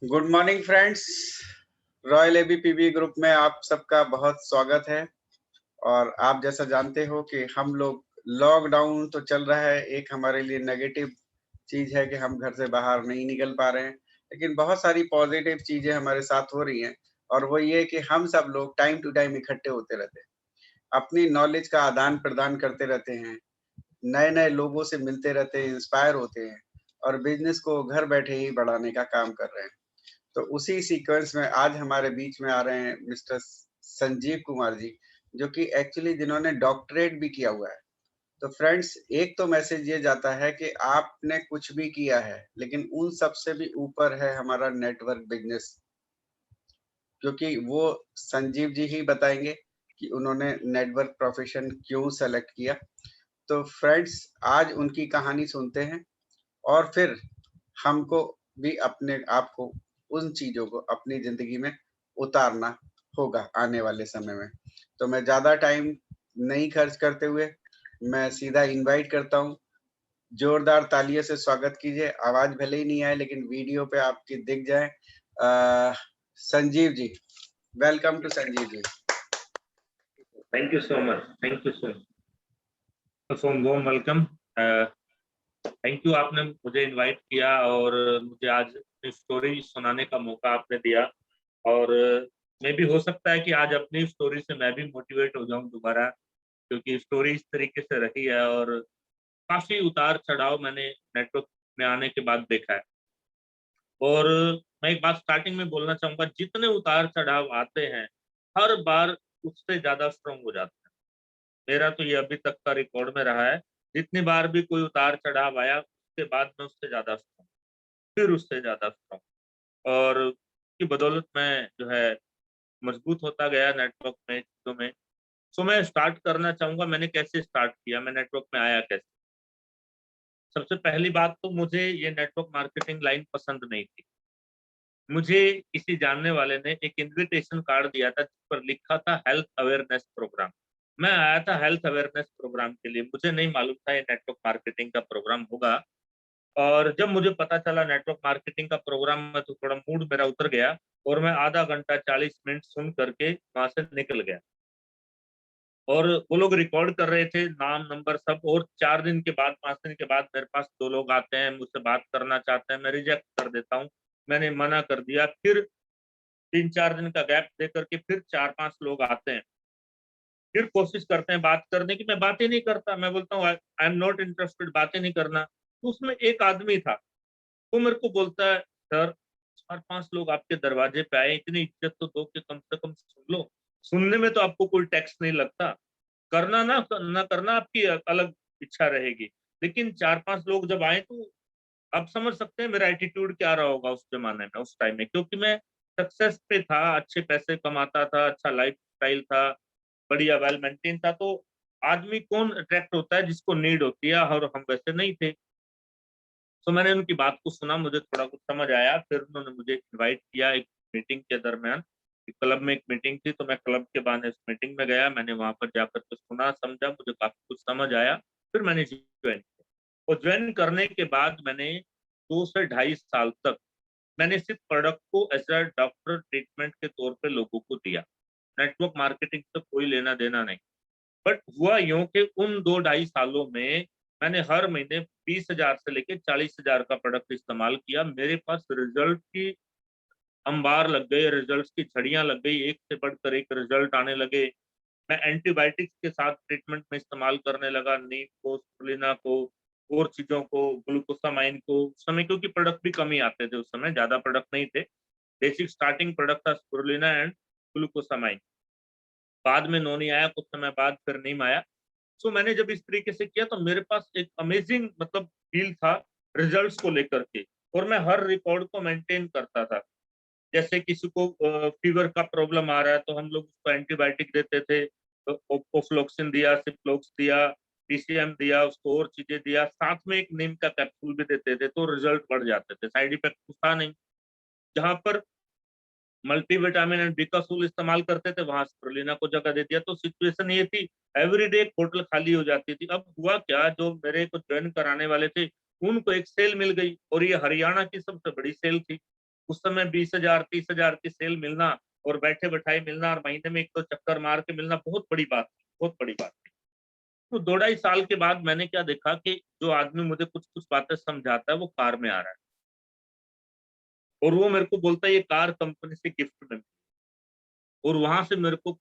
Good morning friends. Royal ABPB group में आप सबका बहुत स्वागत है। और आप जैसा जानते हो कि हम लोग लॉकडाउन तो चल रहा है, एक हमारे लिए नेगेटिव चीज़ है कि हम घर से बाहर नहीं निकल पा रहे हैं, लेकिन बहुत सारी पॉजिटिव चीज़ें हमारे साथ हो रही हैं। और वो ये कि हम सब लोग टाइम टू टाइम इकट्ठे होते रहते हैं, अपनी नॉलेज का आदान-प्रदान करते रहते हैं, नए-नए लोगों से मिलते रहते हैं, इंस्पायर होते हैं और बिज़नेस को घर बैठे ही बढ़ाने का काम कर रहे हैं। तो उसी सीक्वेंस में आज हमारे बीच में आ रहे हैं मिस्टर संजीव कुमार जी, जो कि एक्चुअली जिन्होंने डॉक्टरेट भी किया हुआ है। तो फ्रेंड्स, एक तो मैसेज ये जाता है कि आपने कुछ भी किया है, लेकिन उन सब से भी ऊपर है हमारा नेटवर्क बिज़नेस, क्योंकि वो संजीव जी ही बताएँगे कि उन्होंने नेटवर्क प्रोफ़ेशन क्यों सेलेक्ट किया। तो फ्रेंड्स, आज उनकी कहानी सुनते हैं और फिर हमको भी अपने आप को उन चीज़ों को अपनी ज़िंदगी में उतारना होगा आने वाले समय में। तो मैं ज़्यादा टाइम नहीं खर्च करते हुए मैं सीधा इनवाइट करता हूँ। ज़ोरदार तालियों से स्वागत कीजिए। आवाज़ भले ही नहीं आए लेकिन वीडियो पे आपकी दिख जाए। Sanjeev ji, welcome to Sanjeev ji. Thank you so much. Thank you so much. So warm welcome. Thank you आपने मुझे इनवाइट किया और मुझे आज अपनी स्टोरी सुनाने का मौका आपने दिया। और मे भी हो सकता है कि आज अपनी स्टोरी से मैं भी मोटिवेट हो जाऊं दोबारा, क्योंकि स्टोरी इस तरीके से रही है और काफ़ी उतार-चढ़ाव मैंने नेटवर्क में आने के बाद देखा है। और मैं एक बात स्टार्टिंग में बोलना चाहूँगा, जितने उतार-चढ़ाव आते हैं, हर बार उससे ज़्यादा स्ट्रॉन्ग हो जाते हैं। मेरा तो ये अभी तक का रिकॉर्ड में रहा है, जितनी बार भी कोई उतार-चढ़ाव आया, उसके बाद मैं उससे ज़्यादा स्ट्रॉन्ग, फिर उससे ज़्यादा स्ट्रॉन्ग, और उसकी बदौलत मैं जो है मजबूत होता गया नेटवर्क में, चीज़ों में। सो मैं स्टार्ट करना चाहूँगा मैंने कैसे स्टार्ट किया, मैं नेटवर्क में आया कैसे? सबसे पहली बात तो मुझे ये नेटवर्क मार्केटिंग लाइन पसंद नहीं थी। मुझे किसी जानने वाले ने एक इन्विटेशन कार्ड दिया था, जिस पर लिखा था हेल्थ अवेयरनेस प्रोग्राम। मैं आया था हेल्थ अवेयरनेस प्रोग्राम के लिए, मुझे नहीं मालूम था ये नेटवर्क मार्केटिंग का प्रोग्राम होगा। और जब मुझे पता चला नेटवर्क मार्केटिंग का प्रोग्राम में, तो थोड़ा मूड मेरा उतर गया और मैं आधा घंटा 40 मिनट सुन करके वहाँ से निकल गया। और वो लोग रिकॉर्ड कर रहे थे, नाम, नंबर सब, और 4 दिन के बाद, 5 दिन के बाद मेरे पास 2 लोग आते हैं, मुझसे बात करना चाहते हैं, मैं रिजेक्ट कर देता हूँ। मैंने मना कर दिया, फिर 3-4 दिन का गैप दे करके फिर 4-5 लोग आते हैं। फिर कोशिश करते हैं बात करने की, मैं बात ही नहीं करता, मैं बोलता हूँ आई एम नॉट इंटरेस्टेड, बातें नहीं करना। तो उसमें एक आदमी था, वो मेरे को बोलता है, "सर, 4-5 लोग आपके दरवाजे पे आए, इतनी इज़्ज़त तो दो कि कम से कम सुन लो। सुनने में तो आपको कोई टैक्स नहीं लगता। करना ना करना आपकी अलग इच्छा रहेगी। लेकिन 4-5 लोग जब आए, तो आप समझ सकते हैं मेरा एटीट्यूड क्या रहा होगा उस ज़माने में, उस टाइम में, क्योंकि मैं सक्सेस पे था, अच्छे पैसे कमाता था, अच्छा लाइफ़स्टाइल था, बढ़िया वेल मेंटेन था, तो आदमी कौन अट्रैक्ट होता है जिसको नीड होती है, और हम वैसे नहीं थे। तो मैंने उनकी बात को सुना, मुझे थोड़ा कुछ समझ आया, फिर उन्होंने मुझे इनवाइट किया एक मीटिंग के दरमियान। एक क्लब में एक मीटिंग थी, तो मैं क्लब के बहाने उस मीटिंग में गया, मैंने वहाँ पर जाकर के सुना, समझा, मुझे काफ़ी कुछ समझ आया, फिर मैंने जॉइन किया। और जॉइन करने के बाद मैंने 2 से ढाई साल तक मैंने सिर्फ़ प्रोडक्ट को एज़ अ डॉक्टर ट्रीटमेंट के तौर पे लोगों को दिया। नेटवर्क मार्केटिंग से कोई लेना-देना नहीं। बट हुआ यूँ कि उन 2 ढाई सालों में मैंने हर महीने 20,000 से लेके 40,000 का प्रोडक्ट इस्तेमाल किया। मेरे पास रिज़ल्ट की अंबार लग गए, रिज़ल्ट्स की झड़ियाँ लग गई, एक से बढ़कर एक रिज़ल्ट आने लगे। मैं एंटीबायोटिक्स के साथ ट्रीटमेंट में इस्तेमाल करने लगा, नीम को, स्पिरुलिना को, और चीज़ों को, ग्लूकोसामाइन को। उस समय क्योंकि प्रोडक्ट भी कम ही आते थे, उस समय ज़्यादा प्रोडक्ट नहीं थे। बेसिक स्टार्टिंग प्रोडक्ट था स्पिरुलिना एंड ग्लूकोसामाइन। बाद में नोनी आया, कुछ समय बाद फिर नीम आया। सो मैंने जब इस तरीके से किया, तो मेरे पास एक अमेज़िंग मतलब फ़ील था रिज़ल्ट्स को लेकर के, और मैं हर रिकॉर्ड को मेंटेन करता था। जैसे किसी को फ़ीवर का प्रॉब्लम आ रहा है, तो हम लोग उसको एंटीबायोटिक देते थे। ओफ्लोक्सिन दिया, सिप्लोक्स दिया, पीसीएम दिया, उसको और चीज़ें दिया, साथ में एक नीम का कैप्सूल भी देते थे, तो रिज़ल्ट बढ़ जाते थे, साइड इफ़ेक्ट कुछ था नहीं। जहाँ पर मल्टीविटामिन एंड बिकासूल इस्तेमाल करते थे, वहाँ स्पिरुलिना को जगह दे दिया, तो सिचुएशन ये थी, एवरीडे एक बोतल खाली हो जाती थी। अब हुआ क्या, जो मेरे को जॉइन कराने वाले थे, उनको एक सेल मिल गई, और ये हरियाणा की सबसे बड़ी सेल थी। उस समय 20,000 30,000 की सेल मिलना और बैठे बैठाए मिलना और महीने में 1-2 चक्कर मार के मिलना बहुत बड़ी बात थी, बहुत बड़ी बात थी। तो 2 ढाई साल के बाद मैंने क्या देखा कि जो आदमी मुझे कुछ कुछ बातें समझाता है वो कार में आ रहा है और वो मेरे को बोलता है ये कार कंपनी से गिफ्ट में मिली। और वहां से मेरे को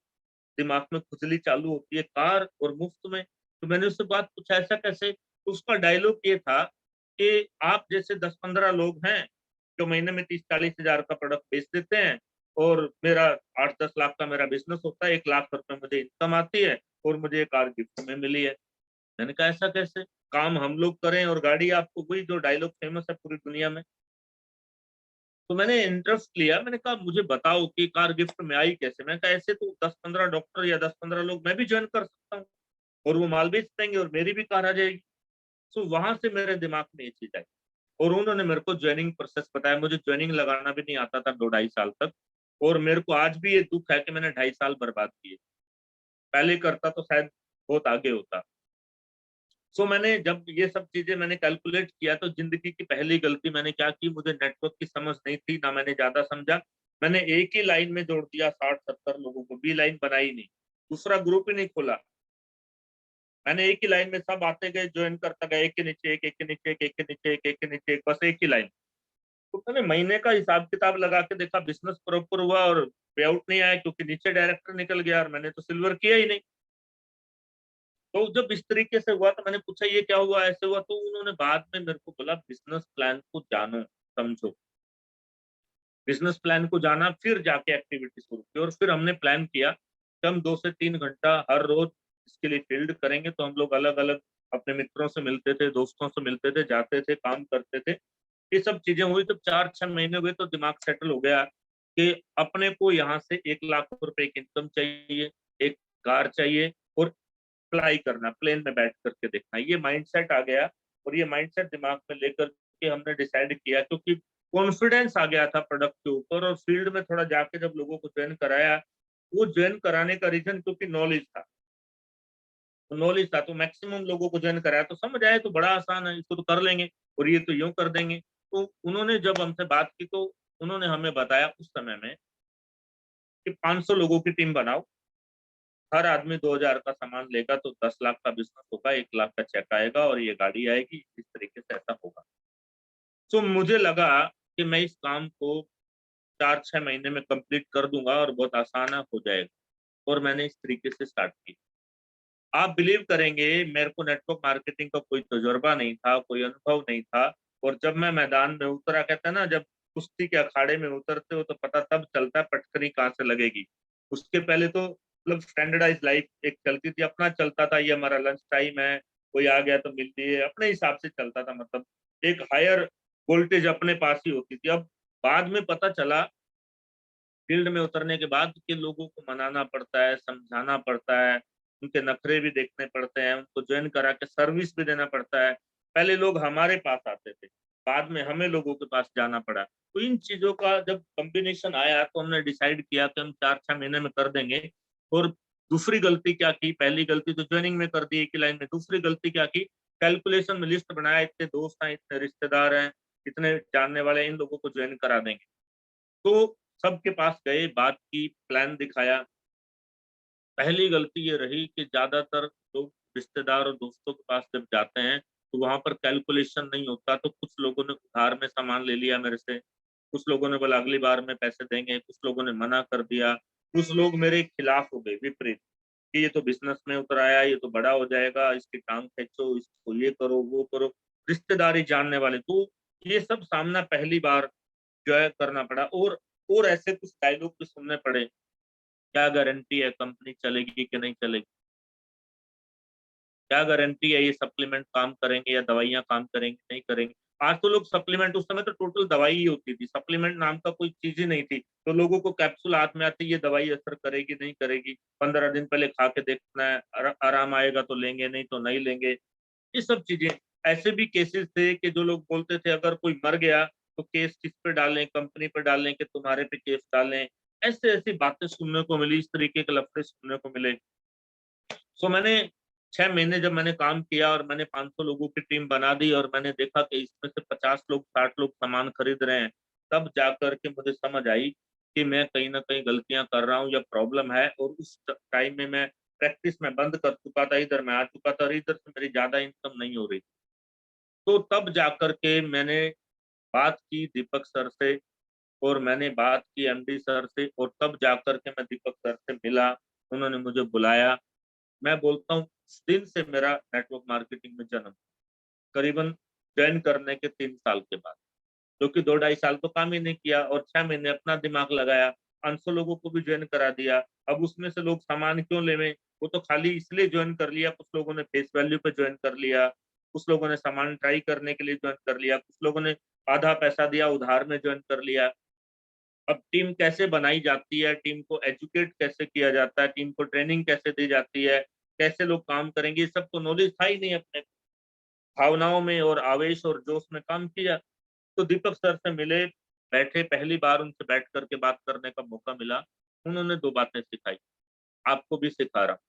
दिमाग में खुजली चालू होती है, कार और मुफ्त में। तो मैंने उससे बात पूछा ऐसा कैसे, तो उसका डायलॉग ये था कि आप जैसे 10-15 लोग हैं जो महीने में 30-40 हजार का प्रोडक्ट बेच देते हैं और मेरा 8-10 लाख का मेरा बिजनेस होता है, 1 लाख रुपए मुझे इनकम आती है और मुझे ये कार गिफ्ट में मिली है। मैंने कहा ऐसा कैसे, काम हम लोग करें और गाड़ी आपको, वही जो डायलॉग फेमस है पूरी दुनिया में। तो मैंने इंटरेस्ट लिया, मैंने कहा मुझे बताओ कि कार गिफ्ट में आई कैसे। मैंने कहा ऐसे तो 10-15 डॉक्टर या 10-15 लोग मैं भी ज्वाइन कर सकता हूँ और वो माल बेच देंगे और मेरी भी कार आ जाएगी। तो वहां से मेरे दिमाग में ये चीज आई और उन्होंने मेरे को ज्वाइनिंग प्रोसेस बताया। मुझे ज्वाइनिंग लगाना भी नहीं आता था 2 ढाई साल तक और मेरे को आज भी ये दुख है कि मैंने 2.5 साल बर्बाद किए। पहले करता तो शायद बहुत आगे होता। सो मैंने जब ये सब चीजें मैंने कैलकुलेट किया तो जिंदगी की पहली गलती मैंने क्या की, मुझे नेटवर्क की समझ नहीं थी, ना मैंने ज्यादा समझा। मैंने एक ही लाइन में जोड़ दिया 60-70 लोगों को, बी लाइन बनाई नहीं, दूसरा ग्रुप ही नहीं खोला। मैंने एक ही लाइन में सब आते गए, ज्वाइन करता गया, एक के नीचे एक, एक के नीचे एक, एक के नीचे एक के नीचे एक, बस एक ही लाइन। तो मैंने महीने का हिसाब किताब लगा के देखा, बिजनेस प्रॉपर हुआ और पे आउट नहीं आया क्योंकि नीचे डायरेक्टर निकल गया और मैंने तो सिल्वर किया ही नहीं। तो जब इस तरीके से हुआ तो मैंने पूछा ये क्या हुआ, ऐसे हुआ, तो उन्होंने बाद में मेरे को बोला बिजनेस प्लान को जानो, समझो। बिजनेस प्लान को जाना, फिर जाके एक्टिविटी शुरू की और फिर हमने प्लान किया कि हम 2 से 3 घंटा हर रोज इसके लिए फील्ड करेंगे। तो हम लोग अलग अलग अपने मित्रों से मिलते थे, दोस्तों से मिलते थे, जाते थे, काम करते थे। ये सब चीजें हुई तो 4-6 महीने हुए तो दिमाग सेटल हो गया कि अपने को यहाँ से 1 लाख रुपए की इनकम चाहिए, एक कार चाहिए और फ्लाई करना, प्लेन में बैठ करके देखना, ये माइंडसेट आ गया। और ये माइंडसेट दिमाग में लेकर के हमने डिसाइड किया, क्योंकि कॉन्फिडेंस आ गया था प्रोडक्ट के ऊपर और फील्ड में थोड़ा जाके जब लोगों को ज्वाइन कराया, वो ज्वाइन कराने का रीजन क्योंकि नॉलेज था। तो नॉलेज था तो मैक्सिमम लोगों को ज्वाइन कराया, तो समझ आए तो बड़ा आसान है, इसको तो कर लेंगे और ये तो यूं कर देंगे। तो उन्होंने जब हमसे बात की तो उन्होंने हमें बताया उस समय में कि 500 लोगों की टीम बनाओ, हर आदमी 2,000 का सामान लेगा तो 10 लाख का बिजनेस होगा, 1 लाख का चेक आएगा और ये गाड़ी आएगी, इस तरीके से ऐसा होगा। तो मुझे लगा कि मैं इस काम को 4-6 महीने में कंप्लीट कर दूंगा और बहुत आसान हो जाएगा और मैंने इस तरीके से स्टार्ट की। आप बिलीव करेंगे, मेरे को नेटवर्क मार्केटिंग का कोई तजुर्बा नहीं था, कोई अनुभव नहीं था। और जब मैं मैदान में उतरा, कहते हैं ना जब कुश्ती के अखाड़े में उतरते हो तो पता तब चलता है पटकनी कहाँ से लगेगी। उसके पहले तो मतलब स्टैंडर्डाइज लाइफ एक चलती थी, अपना चलता था, ये हमारा लंच टाइम है, कोई आ गया तो मिल लिए, अपने हिसाब से चलता था। मतलब एक हायर वोल्टेज अपने पास ही होती थी। अब बाद में पता चला फील्ड में उतरने के बाद कि लोगों को मनाना पड़ता है, समझाना पड़ता है, उनके नखरे भी देखने पड़ते हैं, उनको ज्वाइन करा के सर्विस भी देना पड़ता है। पहले लोग हमारे पास आते थे, बाद में हमें लोगों के पास जाना पड़ा। तो इन चीजों का जब कॉम्बिनेशन आया तो हमने डिसाइड किया कि हम 4-6 महीने में कर देंगे। और दूसरी गलती क्या की, पहली गलती तो ज्वाइनिंग में कर दी एक ही लाइन में, दूसरी गलती क्या की, कैलकुलेशन में लिस्ट बनाया, इतने दोस्त हैं, इतने रिश्तेदार हैं, इतने जानने वाले, इन लोगों को ज्वाइन करा देंगे। तो सबके पास गए, बात की, प्लान दिखाया। पहली गलती ये रही कि ज्यादातर लोग रिश्तेदार और दोस्तों के पास जब जाते हैं तो वहां पर कैलकुलेशन नहीं होता। तो कुछ लोगों ने उधार में सामान ले लिया मेरे से, कुछ लोगों ने बोला अगली बार में पैसे देंगे, कुछ लोगों ने मना कर दिया, कुछ लोग मेरे खिलाफ हो गए, विपरीत, कि ये तो बिजनेस में उतर आया, ये तो बड़ा हो जाएगा, इसकी टांग खींचो, इसको ये करो वो करो, रिश्तेदारी जानने वाले। तो ये सब सामना पहली बार जो है करना पड़ा। और ऐसे कुछ डायलॉग भी सुनने पड़े, क्या गारंटी है कंपनी चलेगी कि नहीं चलेगी, क्या गारंटी है ये सप्लीमेंट काम करेंगे या दवाइयां काम करेंगी नहीं करेंगी। आज तो लोग सप्लीमेंट, उस समय तो टोटल दवाई ही होती थी, सप्लीमेंट नाम का कोई चीज ही नहीं थी। तो लोगों को कैप्सूल हाथ में आती, ये दवाई असर करेगी नहीं करेगी, 15 दिन पहले खा के देखना है, आराम आएगा तो लेंगे, नहीं तो नहीं लेंगे। ये सब चीजें, ऐसे भी केसेस थे कि जो लोग बोलते थे अगर कोई मर गया तो केस किस पे डालें, कंपनी पे डालें कि तुम्हारे पे केस डालें। ऐसे ऐसी बातें सुनने को मिली, इस तरीके के लफड़े सुनने को मिले। सो मैंने 6 महीने जब मैंने काम किया और मैंने 500 लोगों की टीम बना दी और मैंने देखा कि इसमें से 50 लोग 60 लोग सामान खरीद रहे हैं, तब जाकर के मुझे समझ आई कि मैं कहीं ना कहीं गलतियां कर रहा हूँ या प्रॉब्लम है। और उस टाइम में मैं प्रैक्टिस में बंद कर चुका था, इधर मैं आ चुका था और इधर से मेरी ज्यादा इनकम नहीं हो रही। तो तब जाकर के मैंने बात की दीपक सर से, और मैंने बात की एमडी सर से, और तब जाकर के मैं दीपक सर से मिला। उन्होंने मुझे बुलाया। मैं बोलता हूँ उस दिन से मेरा नेटवर्क मार्केटिंग में जन्म, करीबन ज्वाइन करने के 3 साल के बाद। जो कि 2 ढाई साल तो काम ही नहीं किया, और 6 महीने अपना दिमाग लगाया, 500 लोगों को भी ज्वाइन करा दिया। अब उसमें से लोग सामान क्यों लेवे, वो तो खाली इसलिए ज्वाइन कर लिया। कुछ लोगों ने फेस वैल्यू पे ज्वाइन कर लिया, कुछ लोगों ने सामान ट्राई करने के लिए ज्वाइन कर लिया, कुछ लोगों ने आधा पैसा दिया उधार में ज्वाइन कर लिया। अब टीम कैसे बनाई जाती है, टीम को एजुकेट कैसे किया जाता है, टीम को ट्रेनिंग कैसे दी जाती है, कैसे लोग काम करेंगे, ये सब तो नॉलेज था ही नहीं। अपने भावनाओं में और आवेश और जोश में काम किया। तो दीपक सर से मिले, बैठे, पहली बार उनसे बैठ करके बात करने का मौका मिला। उन्होंने 2 बातें सिखाई, आपको भी सिखा रहा हूं।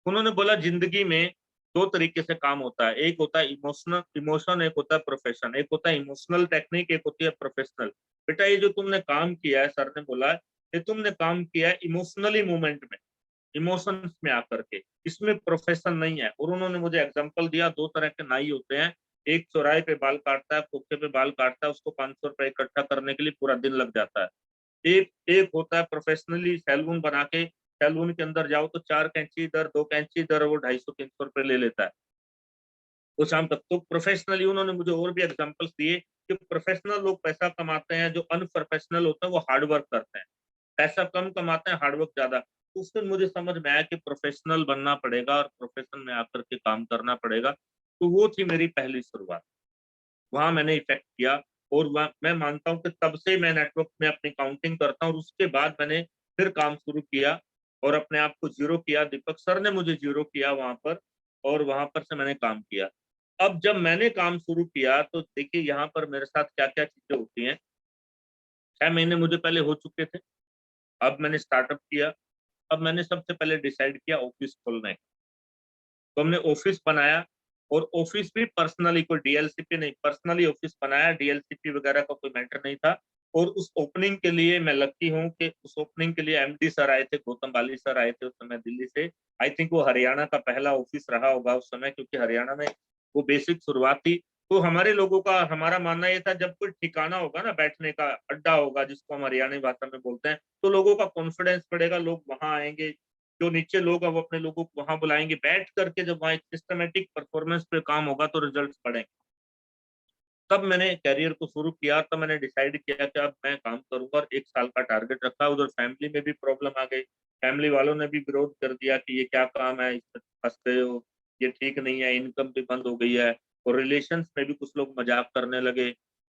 उन्होंने बोला जिंदगी में 2 तरीके से काम होता है, एक होता है इमोशन, एक होता है प्रोफेशन। एक होता है इमोशनल टेक्निक, एक होती है प्रोफेशनल। बेटा ये जो तुमने काम किया है, सर ने बोला, ये तुमने काम किया है इमोशनली मूवमेंट में, इमोशंस में आकर के, इसमें प्रोफेशन नहीं है। और उन्होंने मुझे एग्जांपल दिया, 2 तरह के नाई होते हैं, एक चौराहे पे बाल काटता है, खोखे पे बाल काटता है, उसको 500 रुपए इकट्ठा करने के लिए पूरा दिन लग जाता है। एक एक होता है प्रोफेशनली सैलून बना के, सैलून के अंदर जाओ तो 4 कैंची इधर, 2 कैंची इधर, वो 250-300 रुपए ले लेता है वो शाम तक। तो प्रोफेशनली उन्होंने मुझे और भी एग्जांपल्स दिए कि प्रोफेशनल लोग पैसा कमाते हैं, जो अनप्रोफेशनल होते हैं वो हार्ड वर्क करते हैं, पैसा कम कमाते हैं, हार्डवर्क ज्यादा। तो उससे मुझे समझ में आया कि प्रोफेशनल बनना पड़ेगा और प्रोफेशन में आकर के काम करना पड़ेगा। तो वो थी मेरी पहली शुरुआत, वहां मैंने इफेक्ट किया। और मैं मानता हूँ कि तब से मैं नेटवर्क में अपनी काउंटिंग करता हूँ। और उसके बाद मैंने फिर काम शुरू किया और अपने आप को जीरो किया। दीपक सर ने मुझे जीरो किया वहां पर, और वहां पर से मैंने काम किया। अब जब मैंने काम शुरू किया तो देखिए यहाँ पर मेरे साथ क्या क्या चीजें होती हैं। 6 महीने मुझे पहले हो चुके थे, अब मैंने स्टार्टअप किया। अब मैंने सबसे पहले डिसाइड किया ऑफिस खोलने का। तो हमने ऑफिस बनाया, और ऑफिस भी पर्सनली, कोई डीएलसीपी नहीं, पर्सनली ऑफिस बनाया। डीएलसीपी वगैरह का कोई मैटर नहीं था। और उस ओपनिंग के लिए मैं लकी हूँ कि उस ओपनिंग के लिए एमडी सर आए थे, गौतम बाली सर आए थे उस समय दिल्ली से। आई थिंक वो हरियाणा का पहला ऑफिस रहा होगा उस समय, क्योंकि हरियाणा में वो बेसिक शुरुआत थी। तो हमारे लोगों का, हमारा मानना ये था, जब कोई ठिकाना होगा ना, बैठने का अड्डा होगा जिसको हम हरियाणी भाषा में बोलते हैं, तो लोगों का कॉन्फिडेंस बढ़ेगा, लोग वहां आएंगे। जो नीचे लोग, अब अपने लोगों को वहां बुलाएंगे, बैठ करके जब वहां एक सिस्टमेटिक परफॉर्मेंस पे काम होगा तो रिजल्ट्स बढ़ेंगे। तब मैंने कैरियर को शुरू किया, तब मैंने डिसाइड किया कि अब मैं काम करूंगा, और 1 साल का टारगेट रखा। उधर फैमिली में भी प्रॉब्लम आ गई, फैमिली वालों ने भी विरोध कर दिया कि ये क्या काम है, इसमें फंस गए हो, ये ठीक नहीं है, इनकम भी बंद हो गई है। और रिलेशंस में भी कुछ लोग मजाक करने लगे।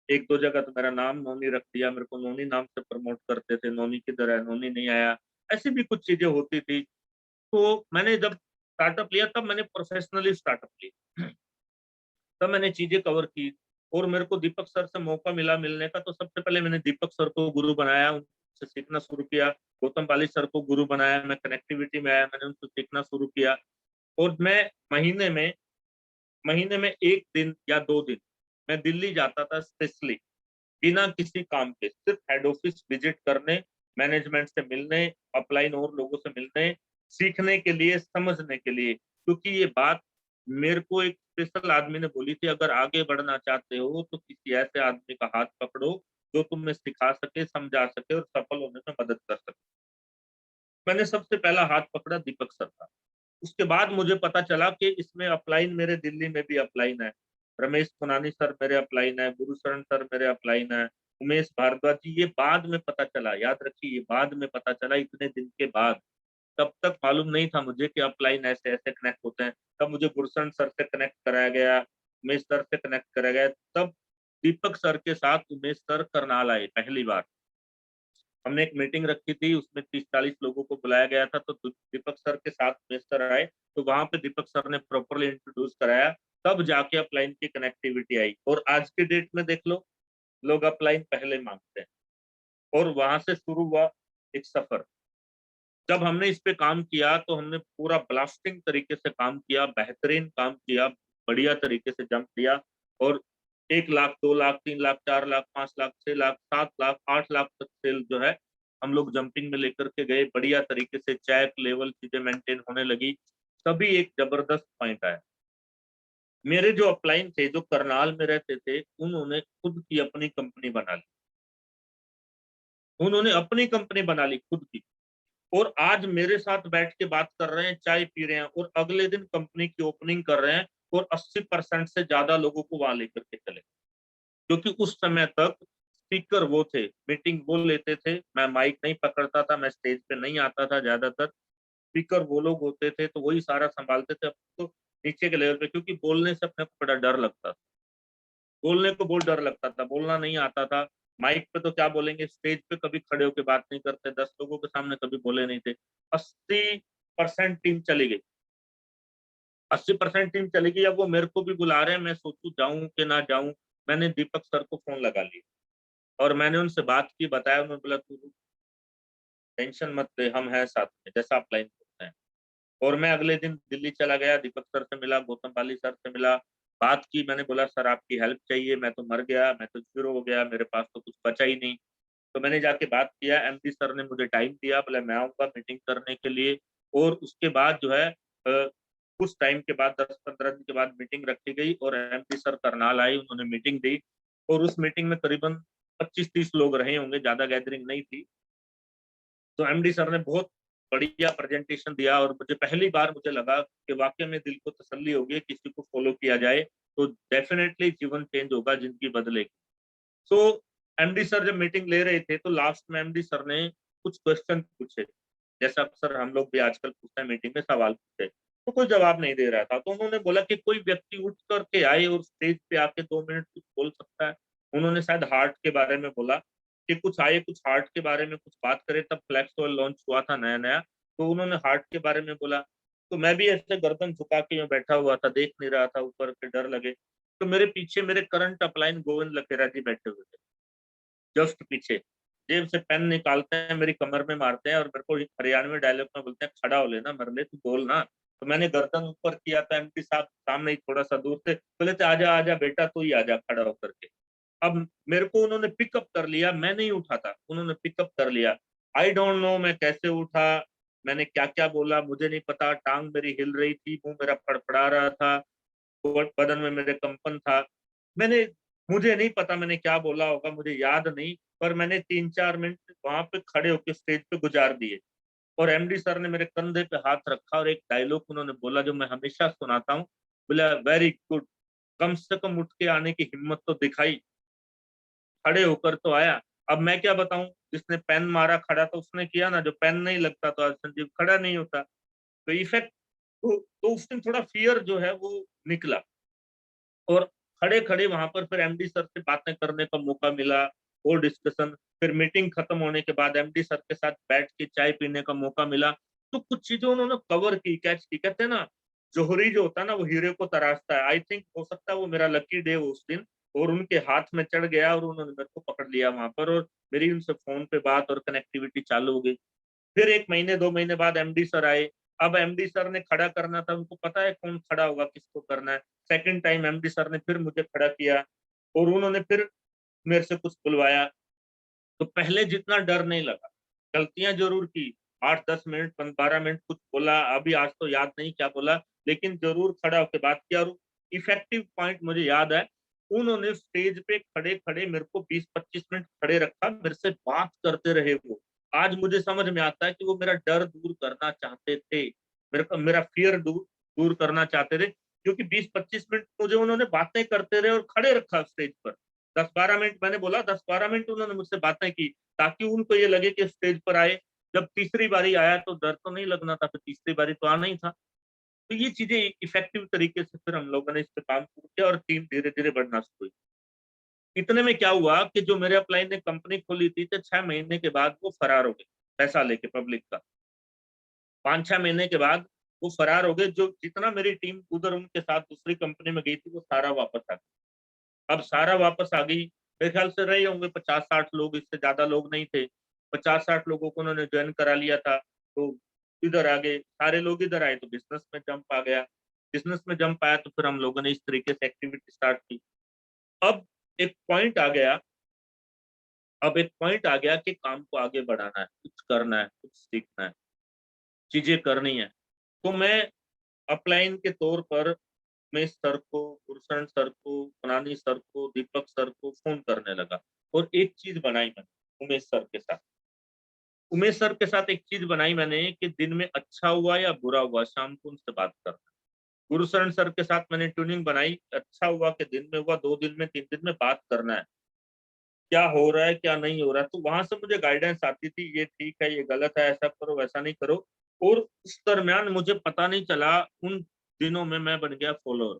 1-2 जगह तो मेरा नाम नोनी रख दिया, मेरे को नोनी नाम से प्रमोट करते थे, नोनी किधर है, नोनी नहीं आया। ऐसी भी कुछ चीजें होती थी। तो मैंने जब स्टार्टअप लिया, तब मैंने प्रोफेशनली स्टार्टअप लिया, तब मैंने चीजें कवर की। और मेरे को दीपक सर से मौका मिला मिलने का, तो सबसे पहले मैंने दीपक सर को गुरु बनाया, उनसे सीखना शुरू किया। गौतम बाली सर को गुरु बनाया, मैं कनेक्टिविटी में आया, मैंने उनसे सीखना शुरू किया। और मैं महीने में 1 दिन या 2 दिन मैं दिल्ली जाता था स्पेशली, बिना किसी काम के, सिर्फ हेड ऑफिस विजिट करने, मैनेजमेंट से मिलने, अपलाइन और लोगों से मिलने, सीखने के लिए, समझने के लिए। क्योंकि ये बात मेरे को एक स्पेशल आदमी ने बोली थी, अगर आगे बढ़ना चाहते हो तो किसी ऐसे आदमी का हाथ पकड़ो जो तुम्हें सिखा सके, समझा सके और सफल होने में मदद कर सके। मैंने सबसे पहला हाथ पकड़ा दीपक सर का। उसके बाद मुझे पता चला कि इसमें अपलाइन मेरे दिल्ली में भी अपलाइन है, रमेश पुनानी सर मेरे अपलाइन है, गुरुशरण सर मेरे अपलाइन है, उमेश भारद्वाज जी। ये बाद में पता चला, याद रखिए, ये बाद में पता चला, इतने दिन के बाद। तब तक मालूम नहीं था मुझे कि अपलाइन ऐसे ऐसे कनेक्ट होते हैं। तब मुझे गुरुशरण सर से कनेक्ट कराया गया, उमेश सर से कनेक्ट कराया गया। तब दीपक सर के साथ उमेश सर करनाल आए पहली बार। हमने एक मीटिंग रखी थी, उसमें 30-40 लोगों को बुलाया गया था। तो दीपक सर के साथ उमेश सर आए, तो वहां पे दीपक सर ने प्रॉपरली इंट्रोड्यूस कराया। तब जाके अपलाइन की कनेक्टिविटी आई। और आज के डेट में देख लो, लोग अपलाइन पहले मांगते हैं। और वहां से शुरू हुआ एक सफर। जब हमने इस पे काम किया तो हमने पूरा ब्लास्टिंग तरीके से काम किया, बेहतरीन काम किया, बढ़िया तरीके से जंप लिया। और 1 लाख, 2 लाख, 3 लाख, 4 लाख, 5 लाख, 6 लाख, 7 लाख, 8 लाख तक सेल जो है हम लोग जंपिंग में लेकर के गए। बढ़िया तरीके से चेक लेवल चीजें मेंटेन होने लगी, तभी एक जबरदस्त पॉइंट आया। मेरे जो अपलाइन थे, जो करनाल में रहते थे, उन्होंने खुद की अपनी कंपनी बना ली। उन्होंने अपनी कंपनी बना ली खुद की, और आज मेरे साथ बैठ के बात कर रहे हैं, चाय पी रहे हैं, और अगले दिन कंपनी की ओपनिंग कर रहे हैं, और 80% से ज्यादा लोगों को वहां लेकर के चले। क्योंकि उस समय तक स्पीकर वो थे, मीटिंग वो लेते थे, मैं माइक नहीं पकड़ता था, मैं स्टेज पे नहीं आता था, ज्यादातर स्पीकर वो लोग होते थे, तो वही सारा संभालते थे। अब तो नीचे के लेवल पे, क्योंकि बोलने से अपने को बड़ा डर लगता था, बोलने को बहुत डर लगता था, बोलना नहीं आता था। माइक पे तो क्या बोलेंगे, स्टेज पे कभी खड़े होकर बात नहीं करते, 10 लोगों के सामने कभी बोले नहीं थे। 80% टीम चली गई, 80% टीम चली गई। अब वो मेरे को भी बुला रहे हैं, मैं सोचूं जाऊं कि ना जाऊं। मैंने दीपक सर को फोन लगा लिया और मैंने उनसे बात की, बताया। उन्होंने बोला तू टेंशन मत ले, हम हैं साथ में, जैसा आप लाइन करते हैं। और मैं अगले दिन दिल्ली चला गया, दीपक सर से मिला, गौतम पाली सर से मिला, बात की। मैंने बोला सर आपकी हेल्प चाहिए, मैं तो मर गया, मैं तो जीरो हो गया, मेरे पास तो कुछ बचा ही नहीं। तो मैंने जाके बात किया, एमडी सर ने मुझे टाइम दिया, बोले मैं आऊंगा मीटिंग करने के लिए। और उसके बाद जो है कुछ टाइम के बाद, 10-15 दिन के बाद मीटिंग रखी गई, और एमडी सर करनाल आई, उन्होंने मीटिंग दी। और उस मीटिंग में करीबन 25-30 लोग रहे होंगे, ज्यादा गैदरिंग नहीं थी। तो एमडी सर ने बहुत बढ़िया प्रेजेंटेशन दिया, और मुझे पहली बार मुझे लगा कि वाकई में दिल को तसल्ली होगी, किसी को फॉलो किया जाए तो डेफिनेटली जीवन चेंज होगा, जिंदगी बदलेगी। सो एमडी सर जब मीटिंग ले रहे थे, तो लास्ट में एमडी सर ने कुछ क्वेश्चन पूछे, जैसा अक्सर हम लोग भी आजकल पूछते हैं मीटिंग में, सवाल पूछे। तो कोई जवाब नहीं दे रहा था, तो उन्होंने बोला कि कोई व्यक्ति उठ करके आए और स्टेज पे आके 2 मिनट कुछ बोल सकता है। उन्होंने शायद हार्ट के बारे में बोला, कि कुछ आए, कुछ हार्ट के बारे में कुछ बात करे। तब फ्लैक्स ऑयल लॉन्च हुआ था नया नया, तो उन्होंने हार्ट के बारे में बोला। तो मैं भी ऐसे गर्दन झुका के बैठा हुआ था, देख नहीं रहा था ऊपर के, डर लगे। तो मेरे पीछे मेरे करंट अपलाइन गोविंद लखेरा जी बैठे हुए थे, जस्ट पीछे। जेब से पेन निकालते हैं, मेरी कमर में मारते हैं, और मेरे को हरियाणवी डायलॉग में बोलते हैं खड़ा हो लेना, मर ले, तू बोल ना। तो मैंने गर्दन ऊपर किया, तो एमपी साहब सामने ही थोड़ा सा दूर से बोले थे आजा आजा बेटा, तू ही आजा खड़ा होकर के। अब मेरे को उन्होंने पिकअप कर लिया, मैं नहीं उठा था, उन्होंने पिकअप कर लिया। आई डोंट नो मैं कैसे उठा, मैंने क्या क्या बोला मुझे नहीं पता। टांग मेरी हिल रही थी, मुंह मेरा फड़फड़ा रहा था, बदन में मेरे कंपन था। मैंने मुझे नहीं पता मैंने क्या बोला होगा, मुझे याद नहीं। पर मैंने 3-4 मिनट वहां पे खड़े होकर स्टेज पे गुजार दिए। और एमडी सर ने मेरे कंधे पे हाथ रखा, और एक डायलॉग उन्होंने बोला जो मैं हमेशा सुनाता हूँ। बोला वेरी गुड, कम से कम उठ के आने की हिम्मत तो दिखाई, खड़े होकर तो आया। अब मैं क्या बताऊं, जिसने पेन मारा खड़ा तो उसने किया ना, जो पेन नहीं लगता तो आज संजीव खड़ा नहीं होता। तो इफेक्ट तो उस दिन थोड़ा फियर जो है वो निकला। और खड़े खड़े वहां पर फिर एमडी सर से बातें करने का मौका मिला, और डिस्कशन। फिर मीटिंग खत्म होने के बाद एमडी सर के साथ बैठ के चाय पीने का मौका मिला। तो कुछ चीजें उन्होंने कवर की, कैच की। कहते हैं ना, जोहरी जो होता है ना, वो हीरे को तराशता है। आई थिंक हो सकता है वो मेरा लकी डे उस दिन, और उनके हाथ में चढ़ गया, और उन्होंने मेरे को पकड़ लिया वहां पर, और मेरी उनसे फोन पे बात और कनेक्टिविटी चालू हो गई। फिर 1 महीने 2 महीने बाद एमडी सर आए। अब एमडी सर ने खड़ा करना था, उनको पता है कौन खड़ा होगा, किसको करना है। सेकंड टाइम एमडी सर ने फिर मुझे खड़ा किया, और उन्होंने फिर मेरे से कुछ बुलवाया। तो पहले जितना डर नहीं लगा, गलतियां जरूर की, 8-10 मिनट 12 मिनट कुछ बोला, अभी आज तो याद नहीं क्या बोला, लेकिन जरूर खड़ा होकर बात किया। और इफेक्टिव पॉइंट मुझे याद है, उन्होंने स्टेज पे खड़े खड़े मेरे को 20-25 मिनट खड़े रखा, मेरे से बात करते रहे वो। आज मुझे समझ में आता है कि वो मेरा डर दूर करना चाहते थे, मेरा फियर दूर करना चाहते थे। क्योंकि 20-25 मिनट मुझे उन्होंने बातें करते रहे और खड़े रखा स्टेज पर। 10-12 मिनट, मैंने बोला 10-12 मिनट उन्होंने मुझसे बातें की, ताकि उनको ये लगे कि स्टेज पर आए। जब तीसरी बारी आया तो डर तो नहीं लगना था, फिर तीसरी बारी तो आना ही था। तो ये चीजें इफेक्टिव तरीके से फिर हम लोगों ने इस पे काम शुरू किया, और टीम धीरे धीरे बढ़ना शुरू हुई। इतने में क्या हुआ कि जो मेरे अपलाइन ने कंपनी खोली थी, तो 6 महीने के बाद वो फरार हो गए, पैसा लेके पब्लिक का। 5-6 महीने के बाद वो फरार हो गए। जो जितना मेरी टीम उधर उनके साथ दूसरी कंपनी में गई थी, वो सारा वापस आ गया। अब सारा वापस आ गई। मेरे ख्याल से रहे होंगे 50-60 लोग, इससे ज्यादा लोग नहीं थे। 50-60 लोगों को उन्होंने ज्वाइन करा लिया था। तो इधर आ गए, सारे लोग इधर आए, तो बिजनेस में जंप आ गया। बिजनेस में जंप आया तो फिर हम लोगों ने इस तरीके से एक्टिविटी स्टार्ट की। अब एक पॉइंट आ गया कि काम को आगे बढ़ाना है, कुछ करना है, कुछ सीखना है, चीजें करनी है। तो मैं अपलाइन के तौर पर मैं सर को, गुरशरण सर को, फलानी सर को, दीपक सर को फोन करने लगा और एक चीज बनाई मैंने उमेश सर के साथ एक चीज बनाई मैंने कि दिन में अच्छा हुआ या बुरा हुआ शाम को उनसे बात करना। गुरुशरण सर के साथ मैंने ट्यूनिंग बनाई, अच्छा हुआ कि दिन में हुआ, 2 दिन में, 3 दिन में बात करना है, क्या हो रहा है क्या नहीं हो रहा है। तो वहां से मुझे गाइडेंस आती थी, ये ठीक है, ये गलत है, ऐसा करो वैसा नहीं करो। और उस दरमियान मुझे पता नहीं चला, उन दिनों में मैं बन गया फॉलोअर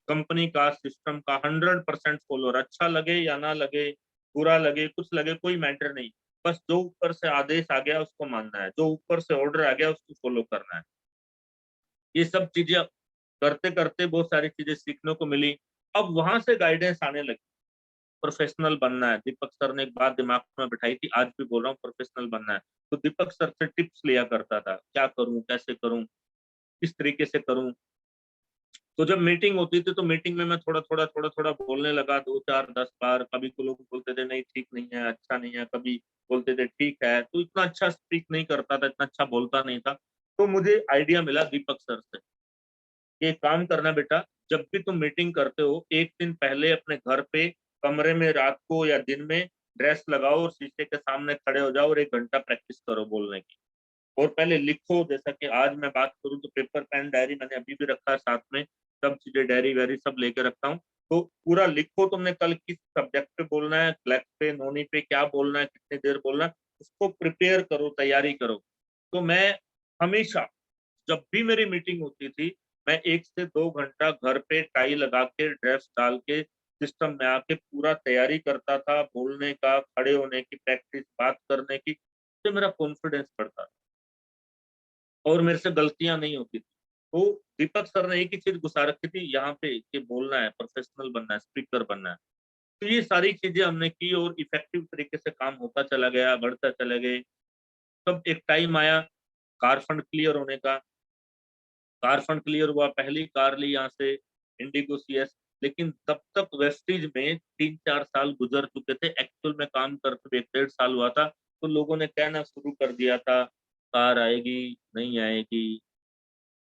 कंपनी का, सिस्टम का 100% फॉलोअर। अच्छा लगे या ना लगे, बुरा लगे, कुछ लगे, कोई मैटर नहीं, बस जो ऊपर से आदेश आ गया उसको मानना है, जो ऊपर से ऑर्डर आ गया उसको फॉलो करना है। ये सब चीजें करते करते बहुत सारी चीजें सीखने को मिली। अब वहां से गाइडेंस आने लगी, प्रोफेशनल बनना है। दीपक सर ने एक बात दिमाग में बिठाई थी, आज भी बोल रहा हूँ, प्रोफेशनल बनना है। तो दीपक सर से टिप्स लिया करता था, क्या करूं, कैसे करूं, किस तरीके से करूं। तो जब मीटिंग होती थी तो मीटिंग में मैं थोड़ा थोड़ा बोलने लगा, 2 4 10 बार। कभी को लोग बोलते थे नहीं ठीक नहीं है, अच्छा नहीं है, कभी बोलते थे ठीक है। तो इतना अच्छा स्पीक नहीं करता था, इतना अच्छा बोलता नहीं था। तो मुझे आइडिया मिला दीपक सर से, ये काम करना बेटा, जब भी तुम मीटिंग करते हो एक दिन पहले अपने घर पे कमरे में रात को या दिन में ड्रेस लगाओ और शीशे के सामने खड़े हो जाओ और 1 घंटा प्रैक्टिस करो बोलने की। और पहले लिखो, जैसा कि आज मैं बात करूं तो पेपर पेन डायरी मैंने अभी भी रखा है साथ में, सब चीजें डायरी वायरी सब लेके रखता हूँ। तो पूरा लिखो तुमने कल किस सब्जेक्ट पे बोलना है, फ्लैक्स पे, नोनी पे क्या बोलना है, कितनी देर बोलना है, उसको प्रिपेयर करो, तैयारी करो। तो मैं हमेशा जब भी मेरी मीटिंग होती थी, मैं 1 से 2 घंटा घर पे टाई लगा के ड्रेस डाल के सिस्टम में आके पूरा तैयारी करता था, बोलने का, खड़े होने की प्रैक्टिस, बात करने की। तो मेरा कॉन्फिडेंस बढ़ता था और मेरे से गलतियां नहीं होती थी। तो दीपक सर ने एक ही चीज घुसा रखी थी यहाँ पे कि बोलना है, प्रोफेशनल बनना है, स्पीकर बनना है। तो ये सारी चीजें हमने की और इफेक्टिव तरीके से काम होता चला गया, बढ़ता चले गए। तब एक टाइम आया कार फंड क्लियर होने का। कार फंड क्लियर हुआ, पहली कार ली यहाँ से, इंडिगो CS। लेकिन तब तक वेस्टीज में 3 4 साल गुजर चुके थे, एक्चुअल में काम करते हुए 1 1.5 साल हुआ था। तो लोगों ने कहना शुरू कर दिया था, कार आएगी, नहीं आएगी,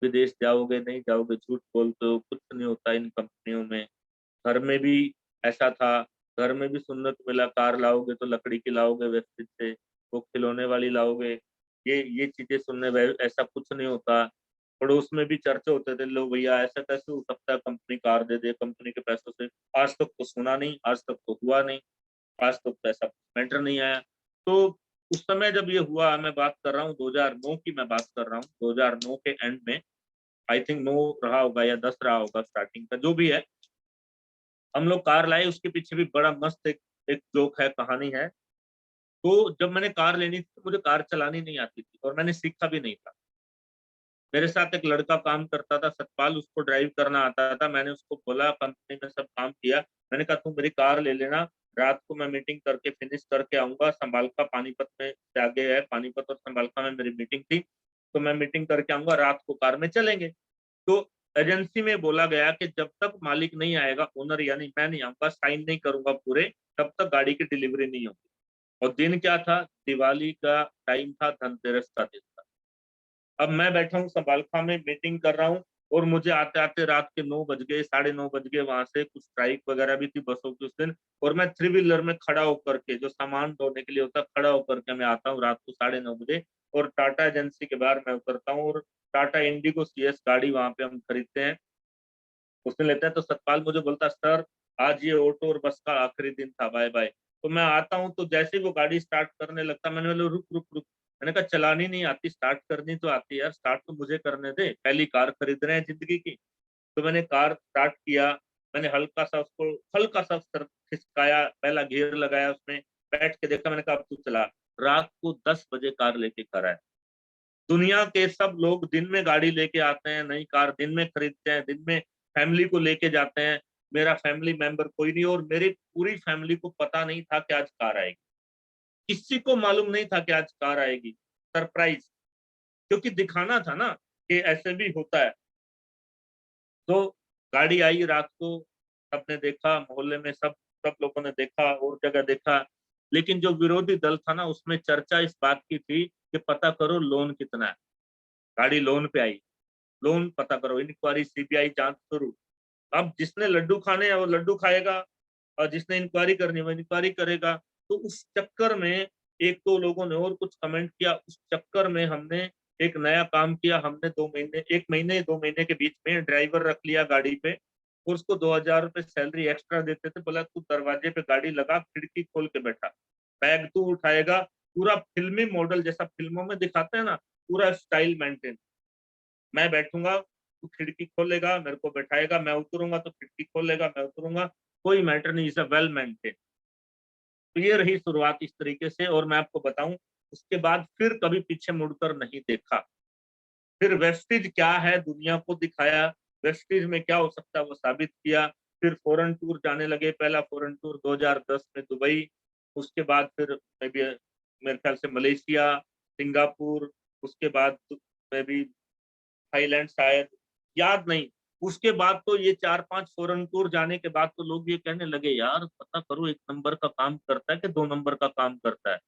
विदेश जाओगे नहीं जाओगे, झूठ बोलते हो, कुछ नहीं होता इन कंपनियों में। घर में भी ऐसा था, घर में भी सुनने को मिला, कार लाओगे तो लकड़ी की लाओगे व्यवस्थित से, वो खिलौने वाली लाओगे, ये चीजें सुनने ऐसा कुछ नहीं होता। पड़ोस में भी चर्चे होते थे, लो भैया ऐसा कैसे हो सकता है, कंपनी कार दे दे कंपनी के पैसों से। आज तक तो सुना नहीं, आज तक तो हुआ नहीं, आज तक तो ऐसा मैटर नहीं आया। तो उस समय जब ये हुआ, मैं बात कर रहा हूँ 2009 की, मैं बात कर रहा हूँ 2009 के एंड में, आई थिंक 9 रहा होगा या 10 रहा होगा स्टार्टिंग का, जो भी है। हम लोग कार लाए, उसके पीछे भी बड़ा मस्त एक जोक है, कहानी है। तो जब मैंने कार लेनी थी तो मुझे कार चलानी नहीं आती थी और मैंने सीखा भी नहीं था। मेरे साथ एक लड़का काम करता था सतपाल, उसको ड्राइव करना आता था। मैंने उसको बोला, कंपनी में सब काम किया, मैंने कहा तुम मेरी कार ले लेना, रात को मैं मीटिंग करके फिनिश करके आऊंगा। संभालका पानीपत में से आगे है, पानीपत और संभालका में मेरी मीटिंग थी, तो मैं मीटिंग करके आऊंगा, रात को कार में चलेंगे। तो एजेंसी में बोला गया कि जब तक मालिक नहीं आएगा, ओनर यानी मैं नहीं आऊंगा, साइन नहीं करूंगा पूरे, तब तक गाड़ी की डिलीवरी नहीं होगी। और दिन क्या था, दिवाली का टाइम था, धनतेरस का दिन था। अब मैं बैठा हूँ संभालखा में मीटिंग कर रहा हूँ और मुझे आते आते रात के 9 बज गए, 9:30 बज गए। वहां से कुछ स्ट्राइक वगैरह भी थी बसों की उस दिन। और मैं 3 व्हीलर में खड़ा होकर के, जो सामान ढोने के लिए होता, खड़ा होकर के मैं आता हूँ रात को 9:30 बजे। और टाटा एजेंसी के बाहर मैं उतरता हूँ और टाटा इंडिगो CS गाड़ी वहां पे हम खरीदते हैं, उसने लेता है। तो सतपाल मुझे बोलता, सर आज ये ऑटो और बस का आखिरी दिन था, बाय बाय। तो मैं आता हूँ, तो जैसे ही वो गाड़ी स्टार्ट करने लगता, मैंने बोला रुक रुक रुक। मैंने कहा चलानी नहीं आती, स्टार्ट करनी तो आती है यार, स्टार्ट तो मुझे करने दे, पहली कार खरीद रहे हैं जिंदगी की। तो मैंने कार स्टार्ट किया, मैंने हल्का सा उसको, हल्का सा सर खिसकाया, पहला गियर लगाया उसमें, बैठ के देखा, मैंने कहा अब तू चला। रात को 10 बजे कार लेके खड़ा है। दुनिया के सब लोग दिन में गाड़ी लेके आते हैं, नई कार दिन में खरीदते हैं, दिन में फैमिली को लेके जाते हैं। मेरा फैमिली मेंबर कोई नहीं, और मेरी पूरी फैमिली को पता नहीं था कि आज कार आएगी, किसी को मालूम नहीं था कि आज कार आएगी। सरप्राइज, क्योंकि दिखाना था ना कि ऐसे भी होता है। तो गाड़ी आई रात को सबने देखा, मोहल्ले में सब सब लोगों ने देखा और जगह देखा। लेकिन जो विरोधी दल था ना, उसमें चर्चा इस बात की थी कि पता करो लोन कितना है। गाड़ी लोन पे आई, लोन पता करो, इंक्वायरी, सीबीआई जांच शुरू। अब जिसने लड्डू खाने हैं वो लड्डू खाएगा, और जिसने इंक्वायरी करनी है वो इंक्वायरी करेगा। तो उस चक्कर में एक दो लोगों ने और कुछ कमेंट किया, उस चक्कर में हमने एक नया काम किया। हमने 2 महीने, 1 महीने 2 महीने के बीच में ड्राइवर रख लिया गाड़ी पे, और उसको 2,000 रुपये सैलरी एक्स्ट्रा देते थे। बोला तू दरवाजे पे गाड़ी लगा, खिड़की खोल के बैठा, बैग तू उठाएगा, पूरा फिल्मी मॉडल जैसा फिल्मों में दिखाते हैं ना, पूरा स्टाइल मेंटेन। मैं बैठूंगा, तू खिड़की खोलेगा, मेरे को बैठाएगा, मैं उतरूंगा तो खिड़की खोलेगा, मैं उतरूंगा, कोई मैटर नहीं, इज अ वेल मेंटेन। तो ये रही शुरुआत इस तरीके से। और मैं आपको बताऊं, उसके बाद फिर कभी पीछे मुड़कर नहीं देखा। फिर वेस्टिज क्या है दुनिया को दिखाया, वेस्टिज में क्या हो सकता है वो साबित किया। फिर फॉरेन टूर जाने लगे। पहला फॉरेन टूर 2010 में दुबई, उसके बाद फिर मैं भी, मेरे ख्याल से मलेशिया, सिंगापुर, उसके बाद मैं भी थाईलैंड शायद, याद नहीं। उसके बाद तो ये 4-5 फॉरेन टूर जाने के बाद तो लोग ये कहने लगे यार पता करो 1 नंबर का काम करता है कि 2 नंबर का काम करता है।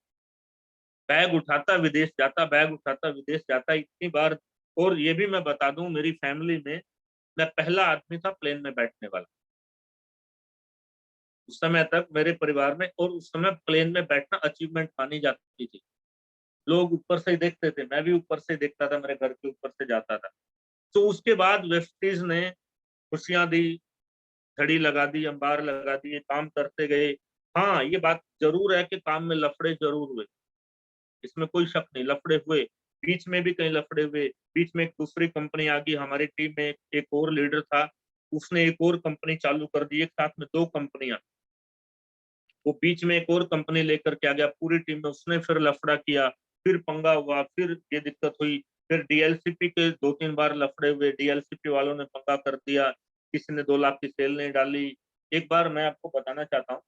बैग उठाता विदेश जाता, बैग उठाता विदेश जाता, इतनी बार। और ये भी मैं बता दूं, मेरी फैमिली में मैं पहला आदमी था प्लेन में बैठने वाला उस समय तक मेरे परिवार में। और उस समय प्लेन में बैठना अचीवमेंट मानी जाती थी। लोग ऊपर से ही देखते थे, मैं भी ऊपर से देखता था, मेरे घर के ऊपर से जाता था। तो उसके बाद वेस्टीज ने खुशियां दी, झड़ी लगा दी, अंबार लगा दिए, काम करते गए। हाँ, ये बात जरूर है कि काम में लफड़े जरूर हुए, इसमें कोई शक नहीं, लफड़े हुए। बीच में भी कई लफड़े हुए। बीच में एक दूसरी कंपनी आ गई हमारी टीम में, एक और लीडर था, उसने एक और कंपनी चालू कर दी, एक साथ में 2 कंपनियां। वो बीच में एक और कंपनी लेकर के आ गया पूरी टीम में, उसने फिर लफड़ा किया, फिर पंगा हुआ, फिर ये दिक्कत हुई। फिर डीएलसीपी के 2-3 बार लफड़े हुए, डीएलसीपी वालों ने पंगा कर दिया, किसी ने 2 लाख की सेल नहीं डाली। एक बार मैं आपको बताना चाहता हूँ,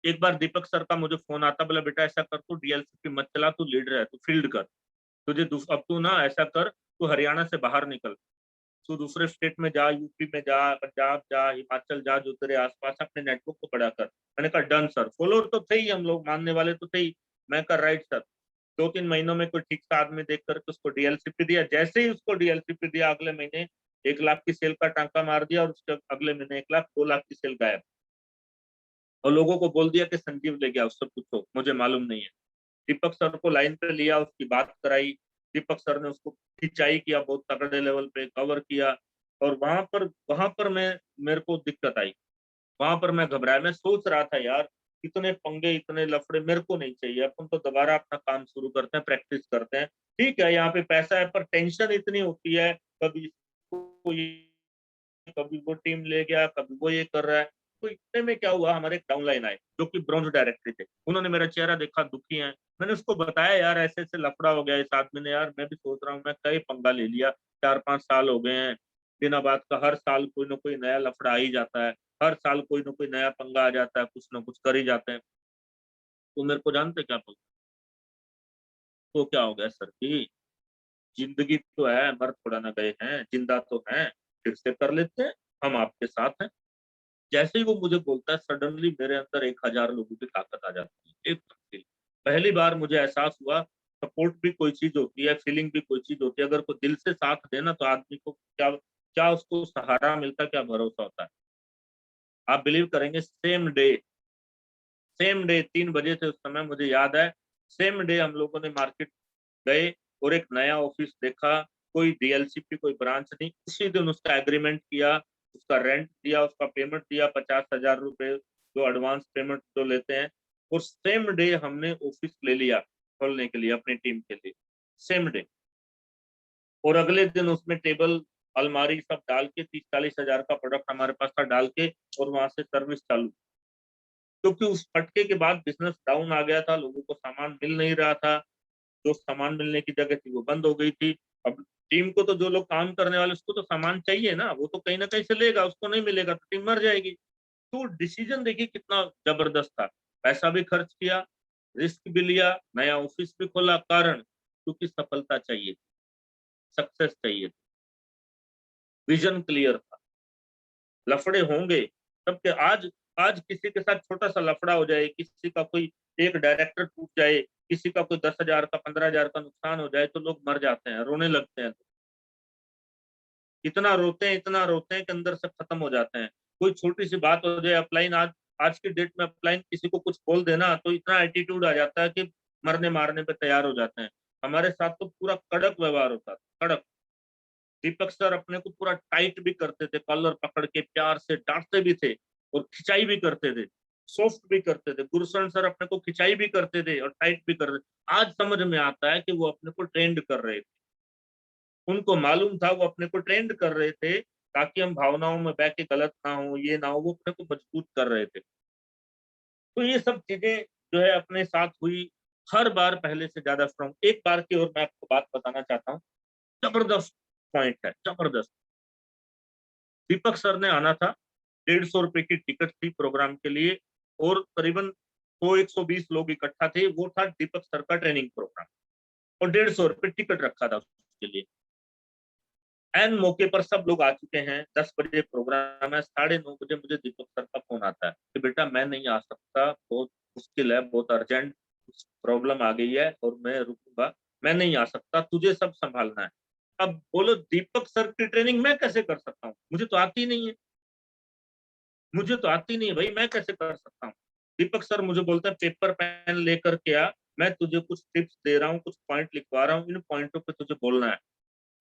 एक बार दीपक सर का मुझे फोन आता, बोला बेटा ऐसा कर, तू डीएलसीपी मत चला, तू लीडर है, तू फील्ड कर, तुझे अब तू ना ऐसा कर, तू हरियाणा से बाहर निकल, तू दूसरे स्टेट में जा, यूपी में जा, पंजाब जा, हिमाचल जा, जो तेरे आसपास अपने नेटवर्क को बड़ा कर। मैंने कहा डन सर। फॉलोअर तो थे ही, हम लोग मानने वाले तो थे ही। मैं कर राइट सर। 2-3 महीनों में कोई ठीक सा आदमी देख करके उसको डीएलसीपी दिया। जैसे ही उसको डीएलसीपी दिया, अगले महीने 1 लाख की सेल का टांका मार दिया, और उसके अगले महीने 1 लाख, 2 लाख की सेल गायब। और लोगों को बोल दिया कि संजीव ले गया, उससे पूछो, मुझे मालूम नहीं है। दीपक सर को लाइन पे लिया, उसकी बात कराई, दीपक सर ने उसको खिंचाई किया, बहुत तगड़े लेवल पे कवर किया। और वहां पर मेरे को दिक्कत आई, वहां पर मैं घबराया। मैं सोच रहा था यार, इतने पंगे इतने लफड़े मेरे को नहीं चाहिए, अपन तो दोबारा अपना काम शुरू करते हैं, प्रैक्टिस करते हैं। ठीक है, यहाँ पे पैसा है, पर टेंशन इतनी होती है, कभी इसको कभी वो टीम ले गया, कभी वो ये कर रहा है। तो इतने में क्या हुआ, हमारे डाउनलाइन आए जो कि ब्रॉन्ज डायरेक्टर थे। उन्होंने मेरा चेहरा देखा, दुखी है। मैंने उसको बताया यार ऐसे ऐसे लफड़ा हो गया इस आदमी ने, यार मैं भी सोच रहा हूँ, मैं कई पंगा ले लिया, 4-5 साल हो गए हैं बिना बात का, हर साल कोई ना कोई नया लफड़ा आ ही जाता है, हर साल कोई ना कोई नया पंगा आ जाता है, कुछ ना कुछ कर ही जाते हैं। तो मेरे को जानते क्या बोलते, तो क्या हो गया सर की, जिंदगी तो है, मर थोड़ा ना गए हैं, जिंदा तो है, फिर से कर लेते हैं, हम आपके साथ हैं। जैसे ही वो मुझे बोलता है, सडनली मेरे अंदर 1,000 लोगों की ताकत आ जाती है एकदम से। पहली बार मुझे एहसास हुआ, सपोर्ट भी कोई चीज होती है, फीलिंग भी कोई चीज होती है। अगर कोई दिल से साथ देना तो आदमी को क्या क्या उसको सहारा मिलता है, क्या भरोसा होता है। आप बिलीव करेंगे, सेम डे 3 बजे थे उस समय, मुझे याद है। सेम डे हम लोगों ने मार्केट गए और एक नया ऑफिस देखा। कोई डीएलसीपी कोई ब्रांच नहीं, उसी दिन उसका एग्रीमेंट किया, उसका रेंट दिया, उसका पेमेंट दिया, 50,000 रुपए जो एडवांस पेमेंट जो लेते हैं। और सेम डे हमने ऑफिस ले लिया खोलने के लिए अपनी टीम के लिए, सेम डे। और अगले दिन उसमें टेबल अलमारी सब डाल के 30-40 हजार का प्रोडक्ट हमारे पास था डाल के, और वहां से सर्विस चालू। क्योंकि उस फटके के बाद बिजनेस डाउन आ गया था, लोगों को सामान मिल नहीं रहा था, जो सामान मिलने की जगह थी वो बंद हो गई थी। अब टीम को तो, जो लोग काम करने वाले, उसको तो सामान चाहिए ना, वो तो कहीं ना कहीं से लेगा, उसको नहीं मिलेगा तो टीम मर जाएगी। तो डिसीजन देखिए कितना जबरदस्त था। पैसा भी खर्च किया, रिस्क भी लिया, नया ऑफिस भी खोला, कारण क्योंकि सफलता चाहिए, सक्सेस चाहिए, विजन क्लियर था। लफड़े होंगे, सबके आज किसी के साथ छोटा सा लफड़ा हो जाए, किसी का कोई एक डायरेक्टर टूट जाए, किसी का कोई 10,000 का 15,000 का नुकसान हो जाए तो लोग मर जाते हैं, रोने लगते हैं। इतना रोते हैं कि अंदर से खत्म हो जाते हैं। कोई छोटी सी बात हो जाए, अपलाइन आज की डेट में अपलाइन किसी को कुछ बोल देना तो इतना एटीट्यूड आ जाता है कि मरने मारने पे तैयार हो जाते हैं। हमारे साथ तो पूरा कड़क व्यवहार होता था, कड़क। दीपक सर अपने को पूरा टाइट भी करते थे, कॉलर पकड़ के प्यार से डांटते भी थे और खिंचाई भी करते थे, सॉफ्ट भी करते थे। गुरुशरण सर अपने को खिंचाई भी करते थे और टाइट भी करते थे। आज समझ में आता है कि वो अपने को ट्रेंड कर रहे थे, उनको मालूम था वो अपने को ट्रेंड कर रहे थे ताकि हम भावनाओं में बह के गलत ना हो, ये ना हो, वो अपने को मजबूत कर रहे थे। तो ये सब चीजें जो है अपने साथ हुई, हर बार पहले से ज्यादा स्ट्रॉन्ग। एक बार की और मैं आपको बात बताना चाहता हूँ, जबरदस्त पॉइंट है, जबरदस्त। दीपक सर ने आना था, 150 रुपए की टिकट थी प्रोग्राम के लिए और करीबन 100-120 लोग इकट्ठा थे। वो था दीपक सर का ट्रेनिंग प्रोग्राम और 150 रुपए टिकट रखा था उसके लिए। एन मौके पर सब लोग आ चुके हैं, 10 बजे प्रोग्राम है, 9:30 बजे मुझे दीपक सर का फोन आता है कि बेटा मैं नहीं आ सकता, बहुत मुश्किल है, बहुत अर्जेंट प्रॉब्लम आ गई है और मैं रुकूंगा, मैं नहीं आ सकता, तुझे सब संभालना है। अब बोलो दीपक सर की ट्रेनिंग मैं कैसे कर सकता हूँ, मुझे तो आती नहीं है, मुझे तो आती नहीं है भाई, मैं कैसे कर सकता हूँ। दीपक सर मुझे बोलते हैं पेपर पेन लेकर के आ, मैं तुझे कुछ टिप्स दे रहा हूँ, कुछ पॉइंट लिखवा रहा हूँ, इन पॉइंटों पे तुझे बोलना है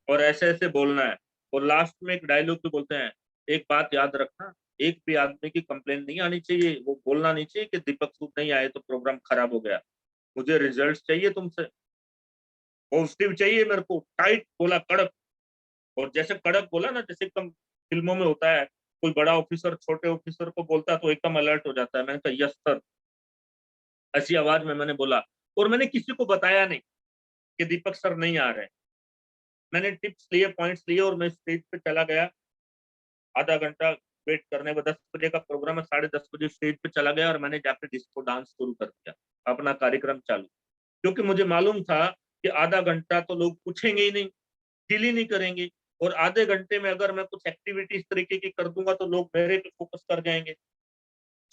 और ऐसे ऐसे बोलना है। और लास्ट में एक डायलॉग भी बोलते हैं, एक बात याद रखना, एक भी आदमी की कंप्लेन नहीं आनी चाहिए, वो बोलना नहीं चाहिए कि दीपक सूद नहीं आए तो प्रोग्राम खराब हो गया, मुझे रिजल्ट चाहिए तुमसे, पॉजिटिव चाहिए मेरे को। टाइट बोला, कड़क। और जैसे कड़क बोला ना, जैसे एकदम फिल्मों में होता है, कोई बड़ा ऑफिसर छोटे ऑफिसर को बोलता है तो एकदम अलर्ट हो जाता है। मैंने कहा यस सर, ऐसी आवाज में मैंने बोला। और मैंने किसी को बताया नहीं कि दीपक सर नहीं आ रहे हैं। मैंने टिप्स लिए, पॉइंट्स लिए और मैं स्टेज पे चला गया। आधा घंटा वेट करने में, 10 बजे का प्रोग्राम है, 10:30 बजे स्टेज पे चला गया और मैंने जाके डिस्को डांस शुरू कर दिया, अपना कार्यक्रम चालू। क्योंकि मुझे मालूम था कि आधा घंटा तो लोग पूछेंगे ही नहीं, फील ही नहीं करेंगे, और आधे घंटे में अगर मैं कुछ एक्टिविटी इस तरीके की कर दूंगा तो लोग मेरे पे फोकस कर जाएंगे।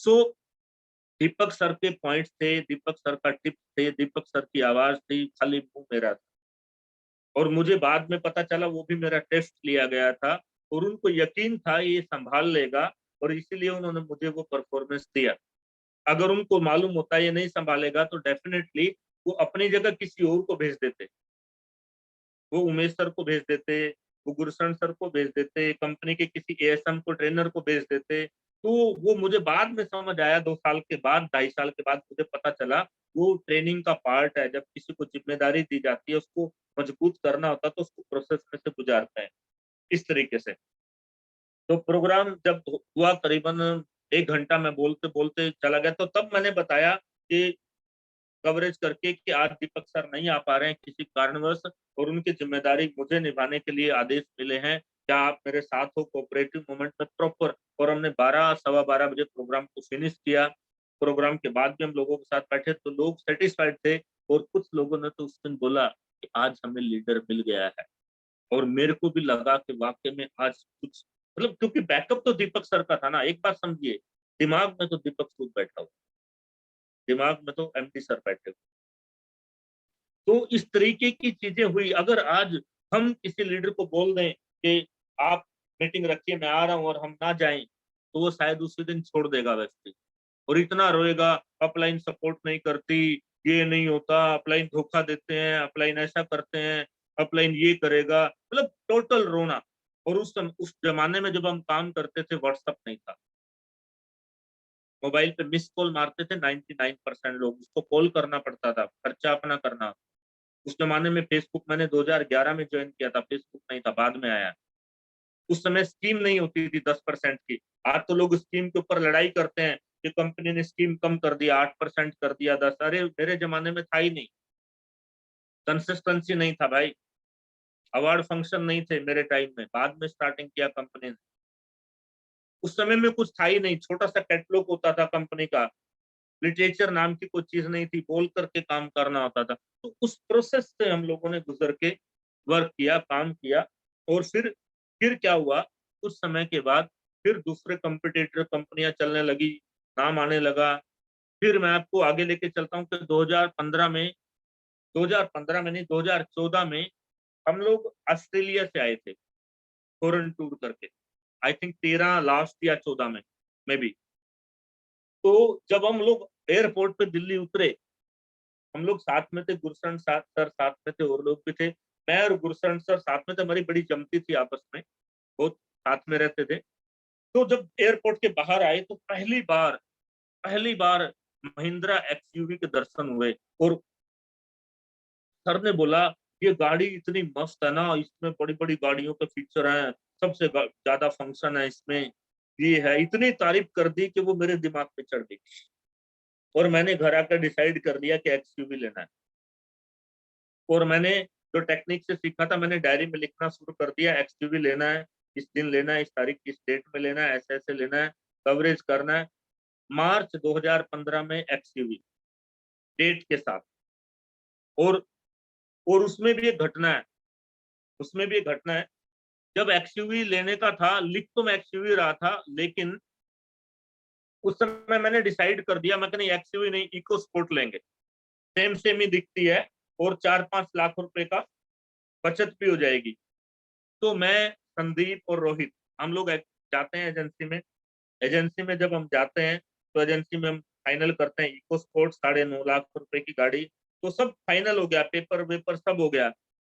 सो दीपक सर के पॉइंट्स थे, दीपक सर का टिप्स थे, दीपक सर की आवाज थी, खाली मुंह मेरा था। और मुझे बाद में पता चला वो भी मेरा टेस्ट लिया गया था और उनको यकीन था ये संभाल लेगा और इसीलिए उन्होंने मुझे वो परफॉर्मेंस दिया। अगर उनको मालूम होता ये नहीं संभालेगा तो डेफिनेटली वो अपनी जगह किसी और को भेज देते, वो उमेश सर को भेज देते, वो गुरशरण सर को भेज देते, कंपनी के किसी एएसएम को, ट्रेनर को भेज देते। तो वो मुझे बाद में समझ आया, 2 साल के बाद, 2.5 साल के बाद मुझे पता चला वो ट्रेनिंग का पार्ट है। जब किसी को जिम्मेदारी दी जाती है, उसको मजबूत करना होता है तो उसको प्रोसेस में से गुजारते हैं इस तरीके से। तो प्रोग्राम जब हुआ, करीबन 1 घंटा मैं बोलते बोलते चला गया, तो तब मैंने बताया कि कवरेज करके कि आज दीपक सर नहीं आ पा रहे हैं किसी कारणवश और उनकी जिम्मेदारी मुझे निभाने के लिए आदेश मिले हैं, क्या आप मेरे साथ हो कोऑपरेटिव मूवमेंट में प्रॉपर। और हमने 12-12:15 बजे प्रोग्राम को फिनिश किया। प्रोग्राम के बाद भी हम लोगों के साथ बैठे तो लोग सेटिस्फाइड थे और कुछ लोगों ने तो उस दिन बोला कि आज हमें लीडर मिल गया है। और मेरे को भी लगा कि वाकई में आज कुछ, मतलब क्योंकि बैकअप तो दीपक सर का था ना। एक बात समझिए, दिमाग में तो दीपक सूद बैठा हुआ, दिमाग में तो एमडी सर बैठे। तो इस तरीके की चीजें हुई। अगर आज हम किसी लीडर को बोल दें कि आप मीटिंग रखिए मैं आ रहा हूं और हम ना जाएं, तो वो शायद उसी दिन छोड़ देगा व्यक्ति और इतना रोएगा, अपलाइन सपोर्ट नहीं करती, ये नहीं होता, अपलाइन धोखा देते हैं, अपलाइन ऐसा करते हैं, अपलाइन ये करेगा, मतलब टोटल रोना। और उस जमाने में जब हम काम करते थे व्हाट्सएप नहीं था, मोबाइल पे मिस कॉल मारते थे 99% लोग, उसको कॉल करना पड़ता था, खर्चा अपना करना। उस जमाने में फेसबुक मैंने 2011 में ज्वाइन किया था, फेसबुक नहीं था, बाद में आया। उस समय स्कीम नहीं होती थी 10% की। आज तो लोग स्कीम के ऊपर लड़ाई करते हैं कि कंपनी ने स्कीम कम कर दिया, 8% कर दिया, 10। अरे मेरे जमाने में था ही नहीं, कंसिस्टेंसी नहीं था भाई, अवार्ड फंक्शन नहीं थे मेरे टाइम में, बाद में स्टार्टिंग किया कंपनी ने। उस समय में कुछ था ही नहीं, छोटा सा कैटलॉग होता था कंपनी का, लिटरेचर नाम की कोई चीज नहीं थी, बोल करके काम करना होता था। तो उस प्रोसेस से हम लोगों ने गुजर के वर्क किया, काम किया। और फिर क्या हुआ, कुछ समय के बाद फिर दूसरे कंपटीटर कंपनियां चलने लगी, नाम आने लगा। फिर मैं आपको आगे लेके चलता हूँ कि 2015 में, 2015 में नहीं 2014 में हम लोग ऑस्ट्रेलिया से आए थे फॉरेन टूर करके। आई थिंक 13 लास्ट या 14 में मे बी। तो जब हम लोग एयरपोर्ट पे दिल्ली उतरे, हम लोग साथ में थे, गुरशरण सर साथ में थे, और लोग भी थे। मैं और गुरशरण सर साथ में थे, हमारी बड़ी जमती थी आपस में, बहुत साथ में रहते थे। तो जब एयरपोर्ट के बाहर आए तो पहली बार महिंद्रा एक्सयूवी के दर्शन हुए। और सर ने बोला ये गाड़ी इतनी मस्त है ना, इसमें बड़ी बड़ी गाड़ियों के फीचर हैं, सबसे ज्यादा फंक्शन है इसमें, ये है। इतनी तारीफ कर दी कि वो मेरे दिमाग पे चढ़ गई, और मैंने घर आकर डिसाइड कर लिया कि एक्सयूवी लेना है। और मैंने जो टेक्निक से सीखा था, मैंने डायरी में लिखना शुरू कर दिया, एक्सयूवी लेना है, इस दिन लेना है, इस तारीख की, इस डेट में लेना है, ऐसे ऐसे लेना है, कवरेज करना है। मार्च 2015 में एक्सयूवी डेट के साथ। और उसमें भी एक घटना है, उसमें भी एक घटना है। जब एक्सयूवी लेने का था, लिख तो मैं एक्सयूवी रहा था, लेकिन उस समय मैंने डिसाइड कर दिया, मैं नहीं एक्सयूवी नहीं, इको स्पोर्ट लेंगे, सेम सेम ही दिखती है और 4-5 लाख रुपए का बचत भी हो जाएगी। तो मैं, संदीप और रोहित, हम लोग जाते हैं एजेंसी में। एजेंसी में जब हम जाते हैं तो एजेंसी में हम फाइनल करते हैं इको स्पोर्ट 9.5 लाख रुपए की गाड़ी। तो सब फाइनल हो गया, पेपर वेपर सब हो गया,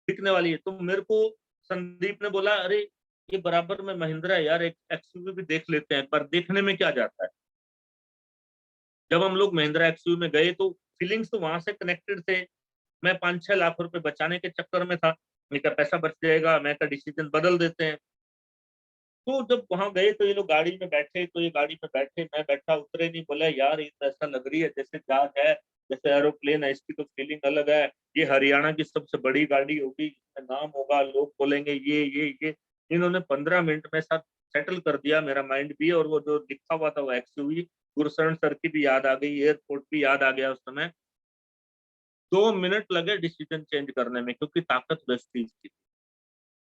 बिकने वाली है। तो मेरे को संदीप ने बोला, अरे ये बराबर में महिंद्रा है यार, एक एक्सयूवी भी देख लेते हैं, पर देखने में क्या जाता है। जब हम लोग महिंद्रा एक्सयूवी में गए तो फीलिंग्स तो वहां से कनेक्टेड थे। मैं 5-6 लाख रुपए बचाने के चक्कर में था, मेरा पैसा बच जाएगा, मैं का डिसीजन बदल देते हैं। तो जब वहां गए तो ये लोग गाड़ी में बैठे, तो ये गाड़ी में बैठे, मैं बैठा, उतरे नहीं। बोला यार ये तो ऐसा लग रही है जैसे जहाज है, जैसे एरोप्लेन है, इसकी तो फीलिंग अलग है, ये हरियाणा की सबसे बड़ी गाड़ी होगी, इसका नाम होगा, लोग बोलेंगे ये। इन्होंने 15 मिनट में साथ सेटल कर दिया मेरा माइंड भी, और वो जो लिखा हुआ था वो एक्सयूवी, गुरशरण सर की भी याद आ गई, एयरपोर्ट भी याद आ गया उस समय। 2 मिनट लगे डिसीजन चेंज करने में, क्योंकि ताकत वेस्टीज की,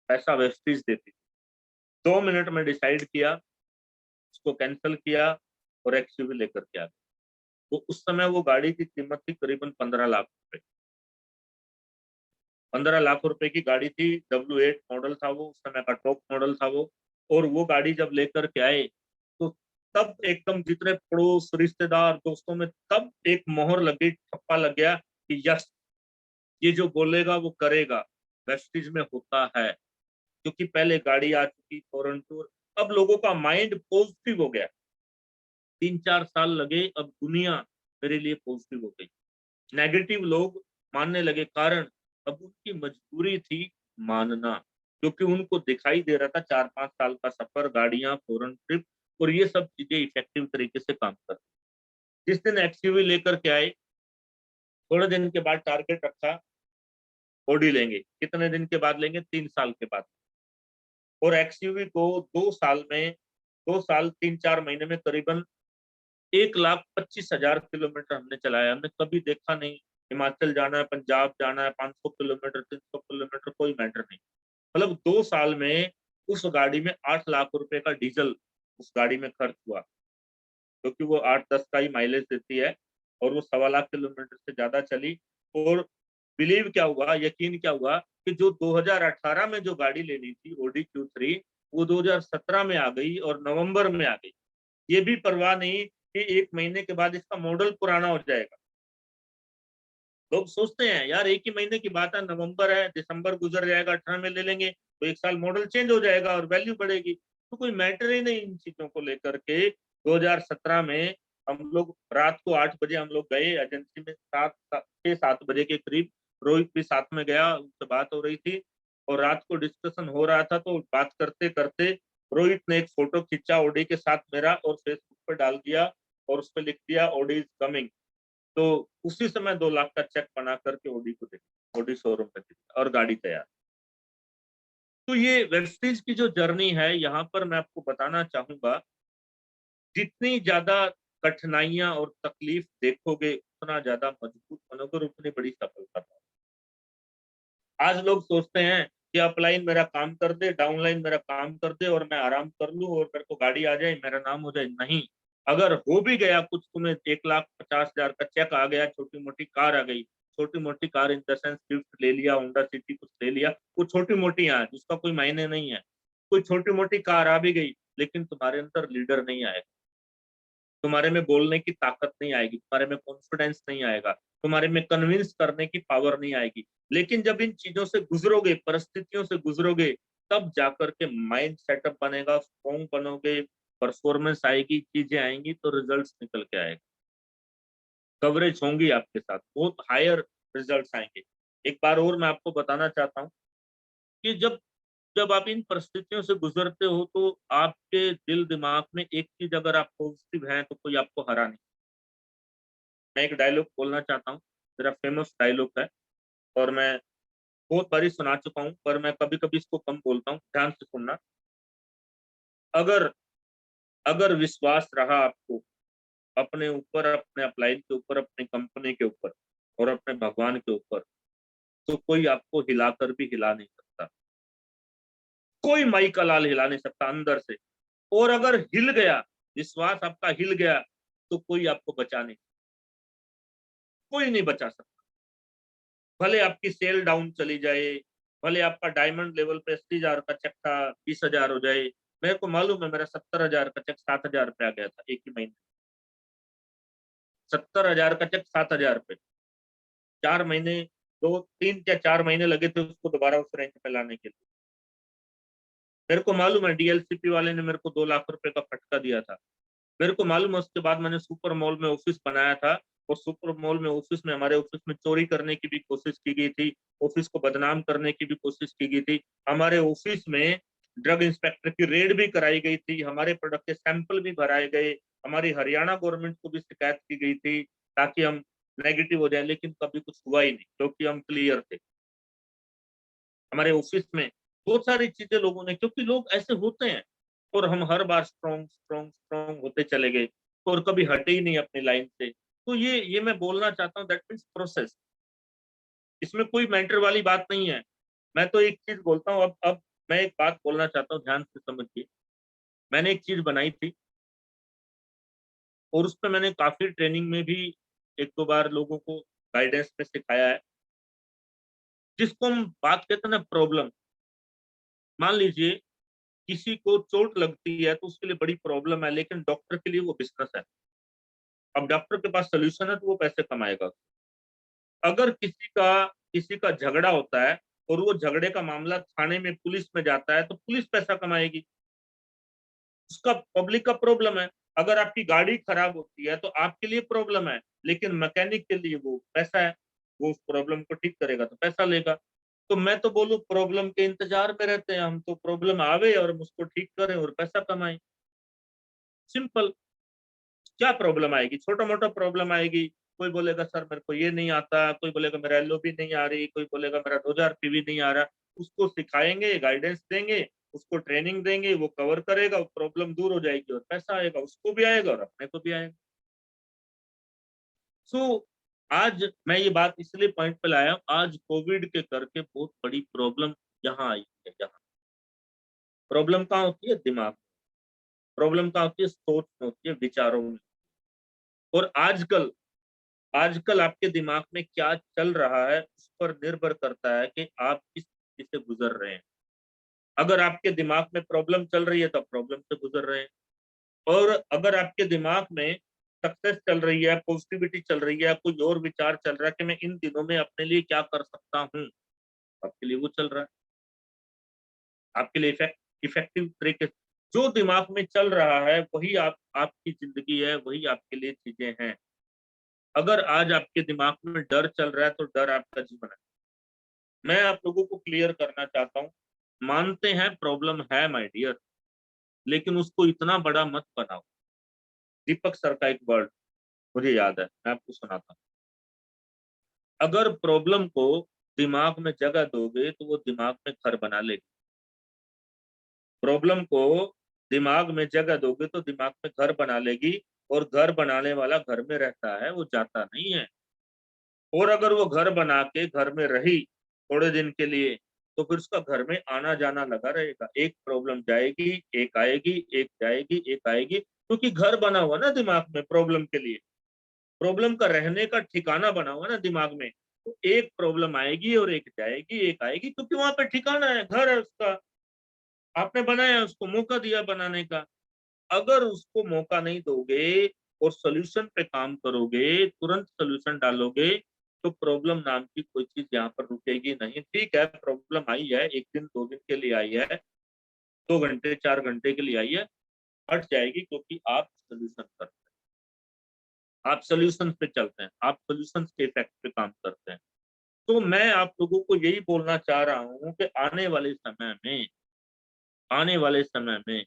पैसा वेस्टीज देती। 2 मिनट में डिसाइड किया, उसको कैंसिल किया और एक्सयूवी लेकर के आ गया। तो उस समय वो गाड़ी की कीमत थी करीबन 15 लाख रुपए। 15 लाख रुपए की गाड़ी थी, W8 मॉडल था वो, उस समय का टॉप मॉडल था वो। और वो गाड़ी जब लेकर के आए तो तब एकदम जितने पड़ोस, रिश्तेदार, दोस्तों में तब एक मोहर लग गई, ठप्पा लग गया कि यस, ये जो बोलेगा वो करेगा, वेस्टिज में होता है। क्योंकि पहले गाड़ी आ चुकी, फॉरेन टूर, अब लोगों का माइंड पॉजिटिव हो गया। 3-4 साल लगे, अब दुनिया मेरे लिए पॉजिटिव हो गई। नेगेटिव लोग मानने लगे, कारण अब उनकी मजबूरी थी मानना, क्योंकि उनको दिखाई दे रहा था 4-5 साल का सफर, गाड़ियां, फॉरेन ट्रिप, और ये सब चीजें इफेक्टिव तरीके से काम कर। जिस दिन एक्सयूवी लेकर के आए, थोड़े दिन के बाद टारगेट रखा, ऑडी लेंगे। कितने दिन के बाद लेंगे? 3 साल के बाद। और एक्सयूवी को 2 साल में, 2 साल 3-4 महीने में करीबन 1,25,000 किलोमीटर हमने चलाया। हमने कभी देखा नहीं, हिमाचल जाना है, पंजाब जाना है, 500 किलोमीटर, 300 किलोमीटर, कोई मैटर नहीं। मतलब 2 साल में उस गाड़ी में 8 लाख रुपए का डीजल उस गाड़ी में खर्च हुआ, क्योंकि वो 8-10 का ही माइलेज देती है, और वो 1.25 लाख किलोमीटर से ज्यादा चली। और बिलीव क्या हुआ, यकीन क्या हुआ, कि जो 2018 में जो गाड़ी लेनी थी Audi Q3, वो 2017 में आ गई और नवंबर में आ गई। ये भी परवाह नहीं कि 1 महीने के बाद इसका मॉडल पुराना हो जाएगा। लोग सोचते हैं यार एक ही महीने की बात है, नवंबर है, दिसंबर गुजर जाएगा, 18 में ले लेंगे तो 1 साल मॉडल चेंज हो जाएगा और वैल्यू बढ़ेगी। तो कोई मैटर ही नहीं इन चीजों को लेकर के। 2017 में हम लोग रात को 8 बजे हम लोग गए एजेंसी में, 6-7 बजे के करीब। रोहित भी साथ में गया, उनसे बात हो रही थी और रात को डिस्कशन हो रहा था। तो बात करते करते रोहित ने एक फोटो खींचा ऑडी के साथ मेरा और फेसबुक पर डाल दिया, और उस पर लिख दिया ऑडी इज कमिंग। तो उसी समय 2 लाख का चेक बना करके ऑडी को दे, ऑडी शोरूम पे दे, और गाड़ी तैयार। तो ये वेस्टीज की जो जर्नी है, यहाँ पर मैं आपको बताना चाहूंगा, जितनी ज्यादा कठिनाइयां और तकलीफ देखोगे, उतना ज्यादा मजबूत बनोगे और उतनी बड़ी सफलता पाओगे। आज लोग सोचते हैं कि अपलाइन मेरा काम कर दे, डाउनलाइन मेरा काम कर दे और मैं आराम कर लूं और मेरे को गाड़ी आ जाए, मेरा नाम हो जाए। नहीं, अगर हो भी गया कुछ, तुम्हें 1,50,000 का चेक आ गया, छोटी मोटी कार आ गई, छोटी मोटी car in the sense Swift ले लिया, होंडा सिटी कुछ ले लिया, वो छोटी मोटी है, जिसका कोई मायने नहीं है। कोई छोटी मोटी कार आ भी गई, लेकिन तुम्हारे अंदर लीडर नहीं आएगा, तुम्हारे में बोलने की ताकत नहीं आएगी, तुम्हारे में कॉन्फिडेंस नहीं आएगा, तुम्हारे में कन्विंस करने की पावर नहीं आएगी। लेकिन जब इन चीजों से गुजरोगे, परिस्थितियों से गुजरोगे, तब जाकर के माइंड सेटअप बनेगा, स्ट्रॉन्ग बनोगे, परफॉर्मेंस आएगी, चीजें आएंगी, तो रिजल्ट्स निकल के आएगा, कवरेज होंगी आपके साथ, बहुत हायर रिजल्ट्स आएंगे। एक बार और मैं आपको बताना चाहता हूँ कि जब जब आप इन परिस्थितियों से गुजरते हो, तो आपके दिल दिमाग में एक चीज, अगर आप पॉजिटिव हैं तो कोई आपको हरा नहीं। मैं एक डायलॉग बोलना चाहता हूँ, मेरा फेमस डायलॉग है और मैं बहुत बारी सुना चुका हूँ, पर मैं कभी कभी इसको कम बोलता हूँ, ध्यान से सुनना। अगर अगर विश्वास रहा आपको अपने ऊपर, अपने अपलाइन के ऊपर, अपनी कंपनी के ऊपर और अपने भगवान के ऊपर, तो कोई आपको हिलाकर भी हिला नहीं सकता, कोई माई का लाल हिला नहीं सकता अंदर से। और अगर हिल गया, विश्वास आपका हिल गया, तो कोई आपको बचा नहीं, कोई नहीं बचा सकता। भले आपकी सेल डाउन चली जाए, भले आपका डायमंड लेवल पे 80,000 का चेक था 20,000 हो जाए। मेरे को मालूम है, मेरा 70,000 का चेक 7,000 पे आ गया था एक ही महीने। 70,000 का चेक 7,000 पे, 4 महीने, 2, 3 या 4 महीने लगे थे उसको दोबारा उस रेंज पे लाने के लिए। मेरे को मालूम है, डीएलसीपी वाले ने मेरे को 2 लाख रुपए का फटका दिया था। मेरे को मालूम है, उसके बाद मैंने सुपर मॉल में ऑफिस बनाया था, और सुपर मॉल में ऑफिस में, हमारे ऑफिस में चोरी करने की भी कोशिश की गई थी, ऑफिस को बदनाम करने की भी कोशिश की गई थी। हमारे ऑफिस में ड्रग इंस्पेक्टर की रेड भी कराई गई थी, हमारे प्रोडक्ट के सैंपल भी भराए गए, हमारी हरियाणा गवर्नमेंट को भी शिकायत की गई थी ताकि हम नेगेटिव हो जाए, लेकिन कभी कुछ हुआ ही नहीं, क्योंकि हम क्लियर थे। हमारे ऑफिस में बहुत सारी चीजें लोगों ने, क्योंकि लोग ऐसे होते हैं, और हम हर बार स्ट्रॉन्ग स्ट्रॉन्ग स्ट्रॉन्ग होते चले गए और कभी हटे ही नहीं अपनी लाइन से। तो ये मैं बोलना चाहता हूँ, दैट मीन्स प्रोसेस, इसमें कोई मेंटर वाली बात नहीं है। मैं तो एक चीज बोलता हूँ, अब मैं एक बात बोलना चाहता हूँ, ध्यान से समझिए। मैंने एक चीज बनाई थी और उस पर मैंने काफी ट्रेनिंग में भी 1-2 बार लोगों को गाइडेंस में सिखाया है, जिसको हम बात कहते हैं ना, प्रॉब्लम। मान लीजिए किसी को चोट लगती है तो उसके लिए बड़ी प्रॉब्लम है, लेकिन डॉक्टर के लिए वो बिजनेस है। अब डॉक्टर के पास सोल्यूशन है तो वो पैसे कमाएगा। अगर किसी का झगड़ा होता है और वो झगड़े का मामला थाने में, पुलिस में जाता है, तो पुलिस पैसा कमाएगी, उसका पब्लिक का प्रॉब्लम है। अगर आपकी गाड़ी खराब होती है तो आपके लिए प्रॉब्लम है, लेकिन मैकेनिक के लिए वो पैसा है, वो उस प्रॉब्लम को ठीक करेगा तो पैसा लेगा। तो मैं तो बोलूं, प्रॉब्लम के इंतजार में रहते हैं हम, तो प्रॉब्लम आवे और हम उसको ठीक करें और पैसा कमाएं, सिंपल। क्या प्रॉब्लम आएगी? छोटा मोटा प्रॉब्लम आएगी, कोई बोलेगा सर मेरे को ये नहीं आता, कोई बोलेगा मेरा एलओबी नहीं आ रही, कोई बोलेगा मेरा 2000 पीवी नहीं आ रहा। उसको सिखाएंगे, गाइडेंस देंगे, उसको ट्रेनिंग देंगे, वो कवर करेगा, प्रॉब्लम दूर हो जाएगी और पैसा आएगा, उसको भी आएगा और अपने को भी आएगा। सो आज मैं ये बात इसलिए पॉइंट पे लाया हूं, आज कोविड के करके बहुत बड़ी प्रॉब्लम यहाँ आई है। यहाँ प्रॉब्लम कहाँ होती है? दिमाग। प्रॉब्लम कहाँ होती है? सोच में होती है, विचारों में। और आजकल आजकल आपके दिमाग में क्या चल रहा है, उस पर निर्भर करता है कि आप किस स्थिति से गुजर रहे हैं। अगर आपके दिमाग में प्रॉब्लम चल रही है तो प्रॉब्लम से गुजर रहे हैं, और अगर आपके दिमाग में सक्सेस चल रही है, पॉजिटिविटी चल रही है, कोई और विचार चल रहा है कि मैं इन दिनों में अपने लिए क्या कर सकता हूँ, आपके लिए वो चल रहा है, आपके लिए इफेक्टिव तरीके से जो दिमाग में चल रहा है वही आपकी जिंदगी है, वही आपके लिए चीजें हैं। अगर आज आपके दिमाग में डर चल रहा है तो डर आपका जीवन है। मैं आप लोगों को क्लियर करना चाहता हूँ, मानते हैं प्रॉब्लम है माय डियर, लेकिन उसको इतना बड़ा मत बनाओ। दीपक सर का एक वर्ड मुझे याद है, मैं आपको सुनाता हूँ। अगर प्रॉब्लम को दिमाग में जगह दोगे तो वो दिमाग में घर बना लेगी। प्रॉब्लम को दिमाग में जगह दोगे तो दिमाग में घर बना लेगी, और घर बनाने वाला घर में रहता है, वो जाता नहीं है। और अगर वो घर बना के घर में रही थोड़े दिन के लिए, तो फिर उसका घर में आना जाना लगा रहेगा, एक प्रॉब्लम जाएगी, एक आएगी, एक जाएगी, एक आएगी, क्योंकि घर बना हुआ ना दिमाग में प्रॉब्लम के लिए, प्रॉब्लम का रहने का ठिकाना बना हुआ ना दिमाग में। तो एक प्रॉब्लम आएगी और एक जाएगी, एक आएगी, क्योंकि वहां पे ठिकाना है, घर है उसका, आपने बनाया, उसको मौका दिया बनाने का। अगर उसको मौका नहीं दोगे और सोल्यूशन पे काम करोगे, तुरंत सोल्यूशन डालोगे, तो प्रॉब्लम नाम की कोई चीज यहाँ पर रुकेगी नहीं। ठीक है, प्रॉब्लम आई है, एक दिन दो दिन के लिए आई है, 2 घंटे 4 घंटे के लिए आई है, हट जाएगी, क्योंकि आप सोल्यूशन करते हैं, आप सोल्यूशन पे चलते हैं, आप सोल्यूशन के इफेक्ट पे काम करते हैं। तो मैं आप लोगों को यही बोलना चाह रहा हूँ कि आने वाले समय में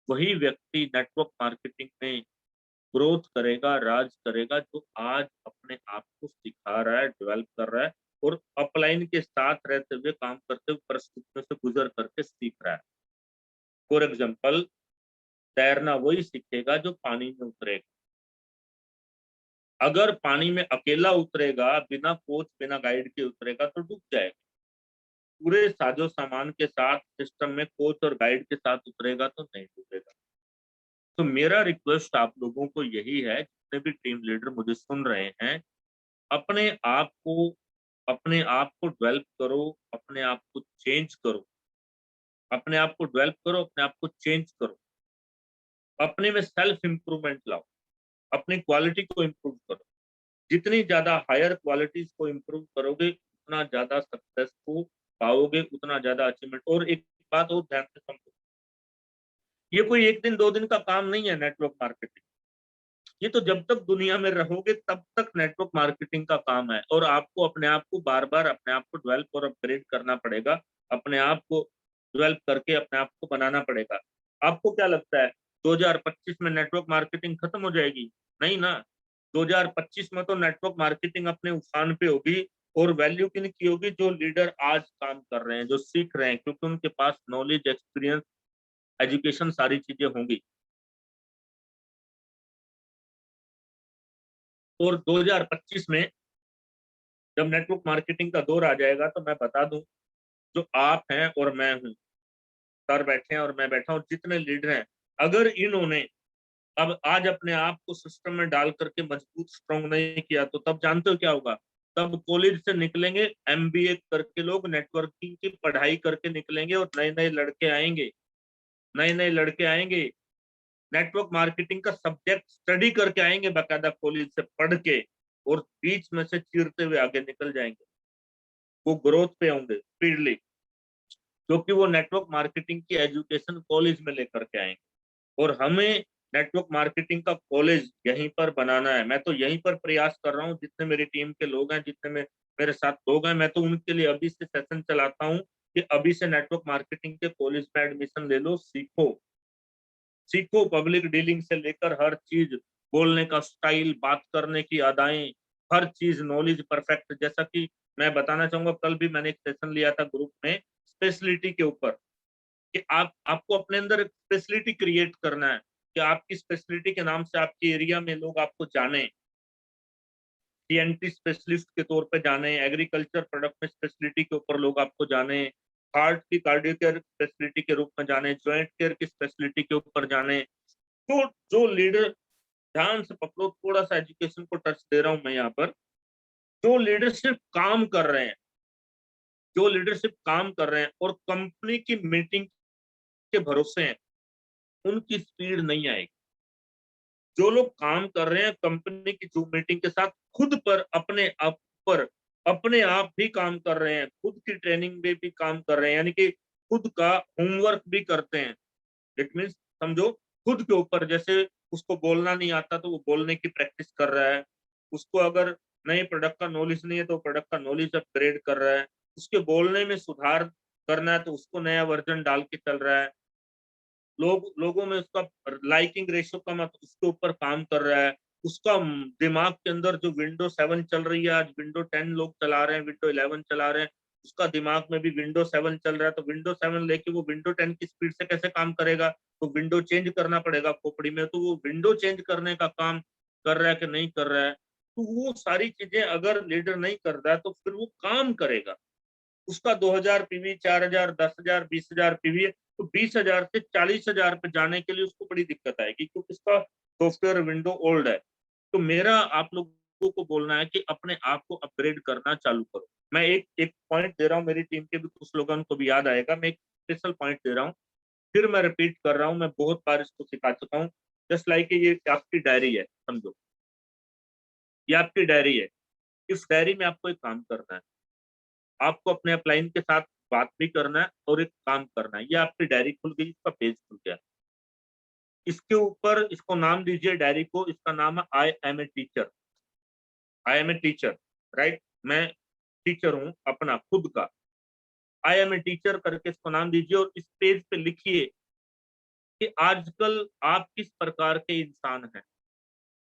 वही व्यक्ति नेटवर्क मार्केटिंग में ग्रोथ करेगा, राज करेगा, जो आज अपने आप को सिखा रहा है, डेवलप कर रहा है, और अपलाइन के साथ रहते हुए, काम करते हुए, परिस्थितियों से गुजर करके सीख रहा है। फॉर एग्जाम्पल, तैरना वही सीखेगा जो पानी में उतरेगा। अगर पानी में अकेला उतरेगा, बिना कोच बिना गाइड के उतरेगा, तो डूब जाएगा। पूरे साजो सामान के साथ सिस्टम में कोच और गाइड के साथ उतरेगा तो नहीं डूबेगा। तो मेरा रिक्वेस्ट आप लोगों को यही है, जितने भी टीम लीडर मुझे सुन रहे हैं, अपने आप को अपने आप को डेवलप करो, अपने आप को चेंज करो, अपने आप को डेवलप करो, अपने आप को चेंज करो, अपने में सेल्फ इंप्रूवमेंट लाओ, अपनी क्वालिटी को इम्प्रूव करो। जितनी ज्यादा हायर क्वालिटीज को इम्प्रूव करोगे, उतना ज्यादा सक्सेस को पाओगे, उतना ज्यादा अचीवमेंट। और एक बात और ध्यान से समझो, ये कोई एक दिन दो दिन का काम नहीं है नेटवर्क मार्केटिंग। ये तो जब तक दुनिया में रहोगे तब तक नेटवर्क मार्केटिंग का काम है, और आपको अपने आप को बार बार अपने आप को डेवलप और अपग्रेड करना पड़ेगा, अपने आप को डेवलप करके अपने आप को बनाना पड़ेगा। आपको क्या लगता है 2025 में नेटवर्क मार्केटिंग खत्म हो जाएगी? नहीं ना, 2025 में तो नेटवर्क मार्केटिंग अपने उफान पे होगी। और वैल्यू किन की होगी? जो लीडर आज काम कर रहे हैं, जो सीख रहे हैं, क्योंकि उनके पास नॉलेज, एक्सपीरियंस, एजुकेशन, सारी चीजें होंगी। और 2025 में जब नेटवर्क मार्केटिंग का दौर आ जाएगा, तो मैं बता दूं, जो आप हैं और मैं हूं, सर बैठे हैं और मैं बैठा हूं, जितने लीडर हैं, अगर इन्होंने अब आज अपने आप को सिस्टम में डाल करके मजबूत स्ट्रॉन्ग नहीं किया, तो तब जानते हो क्या होगा? तब कॉलेज से निकलेंगे एमबीए करके, लोग नेटवर्किंग की पढ़ाई करके निकलेंगे, और नए नए लड़के आएंगे, नए नए लड़के आएंगे, नेटवर्क मार्केटिंग का सब्जेक्ट स्टडी करके आएंगे, बाकायदा कॉलेज से पढ़ के, और बीच में से चीरते हुए आगे निकल जाएंगे। वो ग्रोथ पे होंगे स्पीडली, क्योंकि वो नेटवर्क मार्केटिंग की एजुकेशन कॉलेज में लेकर के आएंगे। और हमें नेटवर्क मार्केटिंग का कॉलेज यहीं पर बनाना है। मैं तो यहीं पर प्रयास कर रहा हूँ, जितने मेरी टीम के लोग हैं, जितने मेरे साथ लोग हैं, मैं तो उनके लिए अभी से सेशन चलाता हूँ कि अभी से नेटवर्क मार्केटिंग के कॉलेज में एडमिशन ले लो, सीखो, सीखो, पब्लिक डीलिंग से लेकर हर चीज, बोलने का स्टाइल, बात करने की अदाएं, हर चीज नॉलेज परफेक्ट। जैसा कि मैं बताना चाहूंगा, कल भी मैंने एक सेशन लिया था ग्रुप में स्पेशलिटी के ऊपर, कि आपको अपने अंदर एक स्पेशलिटी क्रिएट करना है, कि आपकी स्पेशलिटी के नाम से आपके एरिया में लोग आपको जाने, टीएनटी स्पेशलिस्ट के तौर पे जाने, एग्रीकल्चर प्रोडक्ट में स्पेशलिटी के ऊपर लोग आपको जाने, हार्ट की कार्डियो केयर स्पेशलिटी के रूप में जाने, ज्वाइंट केयर की स्पेशलिटी के ऊपर जाने। तो जो लीडर, ध्यान से पकड़ो, थोड़ा सा एजुकेशन को टच दे रहा हूं मैं यहाँ पर, जो लीडरशिप काम कर रहे हैं, जो लीडरशिप काम कर रहे हैं और कंपनी की मीटिंग के भरोसे हैं, उनकी स्पीड नहीं आएगी। जो लोग काम कर रहे हैं कंपनी की जूम मीटिंग के साथ, खुद पर, अपने आप पर, अपने आप भी काम कर रहे हैं, खुद की ट्रेनिंग में भी काम कर रहे हैं, यानी कि खुद का होमवर्क भी करते हैं। इट मीन्स, समझो, खुद के ऊपर, जैसे उसको बोलना नहीं आता तो वो बोलने की प्रैक्टिस कर रहा है, उसको अगर नए प्रोडक्ट का नॉलेज नहीं है तो प्रोडक्ट का नॉलेज अपग्रेड कर रहा है, उसके बोलने में सुधार करना है तो उसको नया वर्जन डाल के चल रहा है, लोगों में उसका लाइकिंग रेशियो कम है तो उसके ऊपर काम कर रहा है, उसका दिमाग के अंदर जो विंडो 7 चल रही है, आज विंडो 10 लोग चला रहे हैं, विंडो 11 चला रहे हैं, उसका दिमाग में भी विंडो 7 चल रहा है, तो विंडो 7 लेके वो विंडो 10 की स्पीड से कैसे काम करेगा? तो विंडो चेंज करना पड़ेगा खोपड़ी में, तो वो विंडो चेंज करने का काम कर रहा है कि नहीं कर रहा है? तो वो सारी चीजें अगर लीडर नहीं कर रहा है तो फिर वो काम करेगा, उसका 2000 पीवी, 4000, 10,000, 20,000 पीवी है, तो 20,000 से 40,000 पे जाने के लिए उसको बड़ी दिक्कत आएगी, क्योंकि उसका सॉफ्टवेयर विंडो ओल्ड है। तो मेरा आप लोगों को बोलना है कि अपने आप को अपग्रेड करना चालू करो। मैं एक एक पॉइंट दे रहा हूँ, मेरी टीम के भी कुछ लोगों को भी याद आएगा, मैं एक स्पेशल पॉइंट दे रहा हूँ, फिर मैं रिपीट कर रहा हूँ, मैं बहुत बार इसको सिखा चुका हूँ। जस्ट लाइक ये आपकी डायरी है, समझो ये आपकी डायरी है। इस डायरी में आपको एक काम करना है, आपको अपने अपलाइन के साथ बात भी करना है और एक काम करना है। ये आपकी डायरी खुल गई, इसका पेज खुल गया। इसके ऊपर इसको नाम दीजिए डायरी को, इसका नाम है I am a teacher. I am a teacher, right. मैं टीचर हूं अपना खुद का। आई एम ए टीचर करके इसको नाम दीजिए और इस पेज पे लिखिए कि आजकल आप किस प्रकार के इंसान हैं,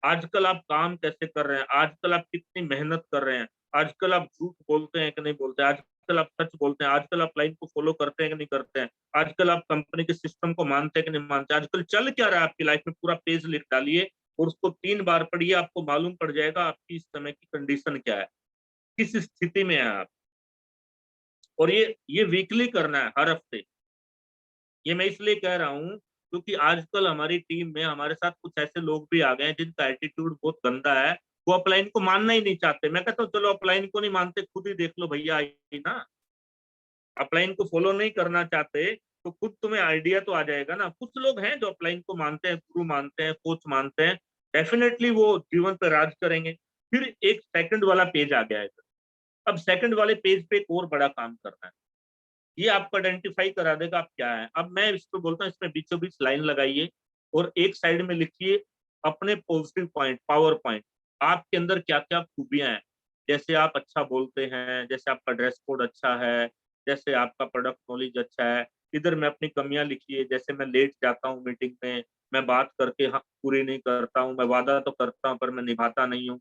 आजकल आप काम कैसे कर रहे हैं, आजकल आप कितनी मेहनत कर रहे हैं, आजकल आप झूठ बोलते हैं कि नहीं बोलते, आजकल आप सच बोलते हैं, आजकल आप लाइन को फॉलो करते हैं कि नहीं करते हैं, आजकल आप कंपनी के सिस्टम को मानते हैं कि नहीं मानते, आजकल चल क्या रहा है आपकी लाइफ में, पूरा पेज लिख डालिए और उसको 3 बार पढ़िए। आपको मालूम पड़ जाएगा आपकी इस समय की कंडीशन क्या है, किस स्थिति में है आप। और ये वीकली करना है, हर हफ्ते। ये मैं इसलिए कह रहा हूँ क्योंकि आजकल हमारी टीम में हमारे साथ कुछ ऐसे लोग भी आ गए हैं जिनका एटीट्यूड बहुत गंदा है। वो अपलाइन को मानना ही नहीं चाहते। मैं कहता हूँ चलो अपलाइन को नहीं मानते, खुद ही देख लो भैया, आई ना। अपलाइन को फॉलो नहीं करना चाहते तो खुद तुम्हें आइडिया तो आ जाएगा ना। कुछ लोग हैं जो अपलाइन को मानते हैं, गुरु मानते हैं, कोच मानते हैं, डेफिनेटली वो जीवन पर राज करेंगे। फिर एक सेकंड वाला पेज आ गया है। अब सेकंड वाले पेज पे एक और बड़ा काम करना है। ये आपको आइडेंटिफाई करा देगा आप क्या है। अब मैं इसको बोलता हूँ, इसमें बीचों बीच लाइन लगाइए और एक साइड में लिखिए अपने पॉजिटिव पॉइंट, पावर पॉइंट। आपके अंदर क्या क्या खूबियां हैं, जैसे आप अच्छा बोलते हैं, जैसे आपका ड्रेस कोड अच्छा है, जैसे आपका प्रोडक्ट नॉलेज अच्छा है। इधर में अपनी कमियां लिखिए, जैसे मैं लेट जाता हूँ मीटिंग में, मैं बात करके पूरी नहीं करता हूँ, मैं वादा तो करता हूँ पर मैं निभाता नहीं हूँ,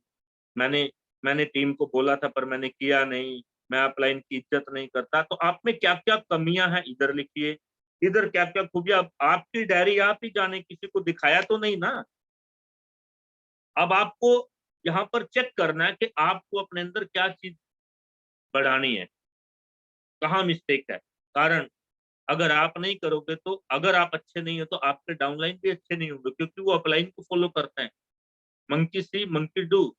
मैंने मैंने टीम को बोला था पर मैंने किया नहीं, मैं अपलाइन की इज्जत नहीं करता। तो आप में क्या क्या कमियां हैं इधर लिखिए, इधर क्या क्या खूबियां। आपकी डायरी आप ही जाने, किसी को दिखाया तो नहीं ना। अब आपको यहाँ पर चेक करना है कि आपको अपने अंदर क्या चीज बढ़ानी है, कहाँ मिस्टेक है। कारण अगर आप नहीं करोगे तो, अगर आप अच्छे नहीं हो तो आपके डाउनलाइन भी अच्छे नहीं होंगे, क्योंकि वो अपलाइन को फॉलो करते हैं। मंकी सी मंकी डू,